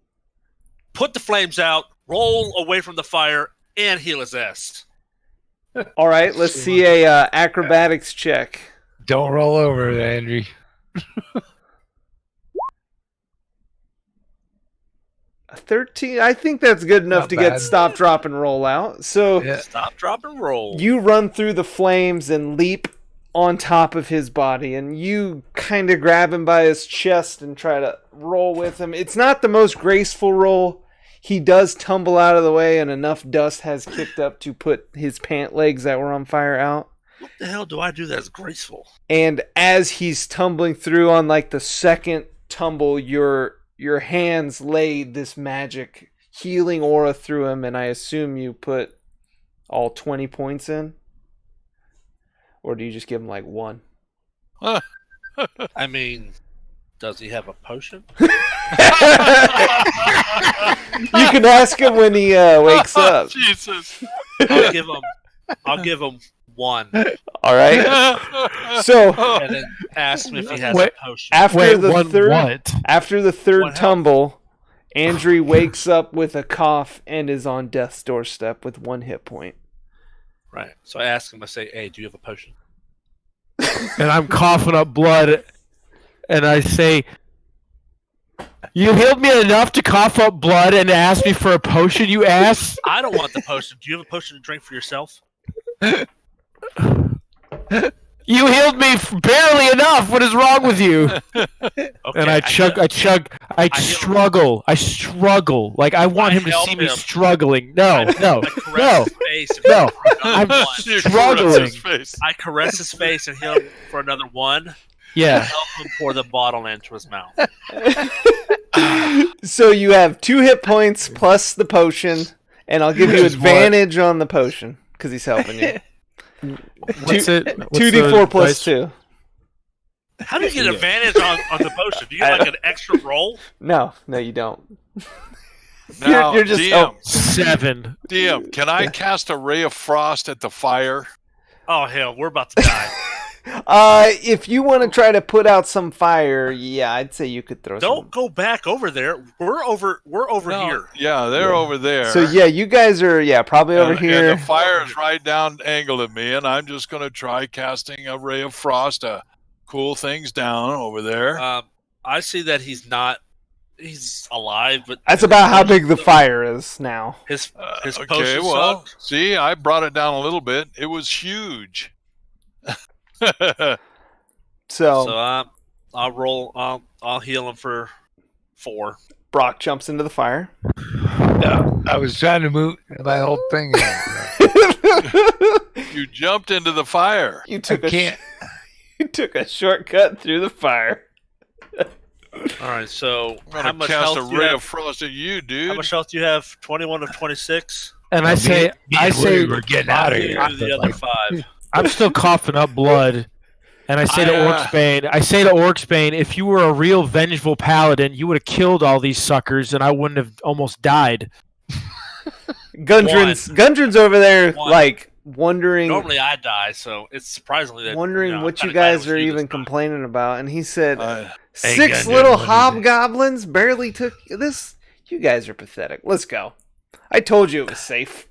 Put the flames out. Roll away from the fire and heal his ass. All right, let's see a acrobatics check. Don't roll over, Andrew. A 13. I think that's good enough Not to bad. get stop, drop, and roll out. So Yeah. Stop, drop, and roll. you run through the flames and leap on top of his body, and you kind of grab him by his chest and try to roll with him. It's not the most graceful roll. He does tumble out of the way, and enough dust has kicked up to put his pant legs that were on fire out. What the hell do I do that's graceful? And as he's tumbling through on like the second tumble, your hands laid this magic healing aura through him, and I assume you put all 20 points in? Or do you just give him like 1? I mean, does he have a potion? You can ask him when he wakes up. Jesus. I'll give him 1, All right. So and then ask him if he has Wait, a potion. after Wait, the one third what? after the third One health. tumble, Andrew wakes up with a cough and is on death's doorstep with 1 hit point. Right. So I ask him. I say, "Hey, do you have a potion?" And I'm coughing up blood, and I say, "You healed me enough to cough up blood and ask me for a potion, you ass." I don't want the potion. Do you have a potion to drink for yourself? You healed me barely enough. What is wrong with you? Okay. And I struggle. Like I want him to help see me him. struggling. No. I caress his face and no. heal for I'm another one. struggling. I caress his face and heal him for another 1. Yeah. Help him pour the bottle into his mouth. So you have 2 hit points plus the potion, and I'll give you Which is what? advantage on the potion because he's helping you. What's it? 2d4 plus 2. How do you get advantage on the potion? Do you get like an extra roll? No, you don't. Now, You're just DM, 7. DM, can I cast a ray of frost at the fire? Oh hell, we're about to die. If you want to try to put out some fire, yeah, I'd say you could throw Don't some. go back over there. We're over No. here. Yeah, they're over there. So yeah, you guys are probably over And here. the fire is right down angled at me, and I'm just going to try casting a ray of frost to cool things down over there. I see that he's alive, but That's about how big the fire is now. his Okay, potion well, sucked. see, I brought it down a little bit. It was huge. So I'll roll. I'll heal him for 4. Brock jumps into the fire. No, I was trying to move my whole thing. You jumped into the fire. You took can't. You took a shortcut through the fire. All right. So I'm how going to much cast a health do you ray have? of frost at you, How dude. much health do you have? 21 of 26. And I say we're getting out of here. Do the other 5. I'm still coughing up blood, And I say to Orcsbane, if you were a real vengeful paladin, you would have killed all these suckers, and I wouldn't have almost died. Gundren's over there, like, wondering. Normally I die, so it's surprisingly that wondering what you guys are even complaining about. And he said, 6 little hobgoblins barely took this. You guys are pathetic. Let's go. I told you it was safe.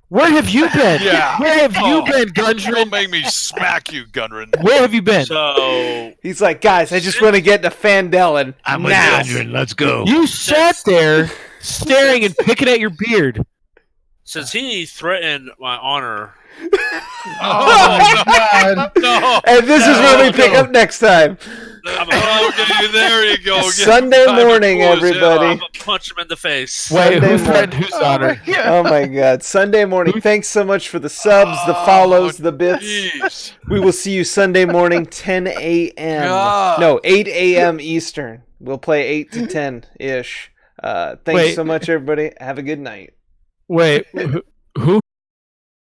Where have you been? Yeah. Where have you been, Gundren? Don't make me smack you, Gundren. Where have you been? So he's like, guys, I just want to get to Phandelver. I'm with Gundren. Let's go. You sat there staring and picking at your beard. Since he threatened my honor. Oh my God. No. And this is where we pick up next time. Okay, there you go. Sunday morning, everybody. I'm gonna punch him in the face. Wait, who threatened whose honor? Oh my God. Sunday morning. Thanks so much for the subs, the follows, the bits. Geez. We will see you Sunday morning, 10 a.m. No, 8 a.m. Eastern. We'll play 8 to 10-ish. Thanks so much, everybody. Have a good night. Wait, who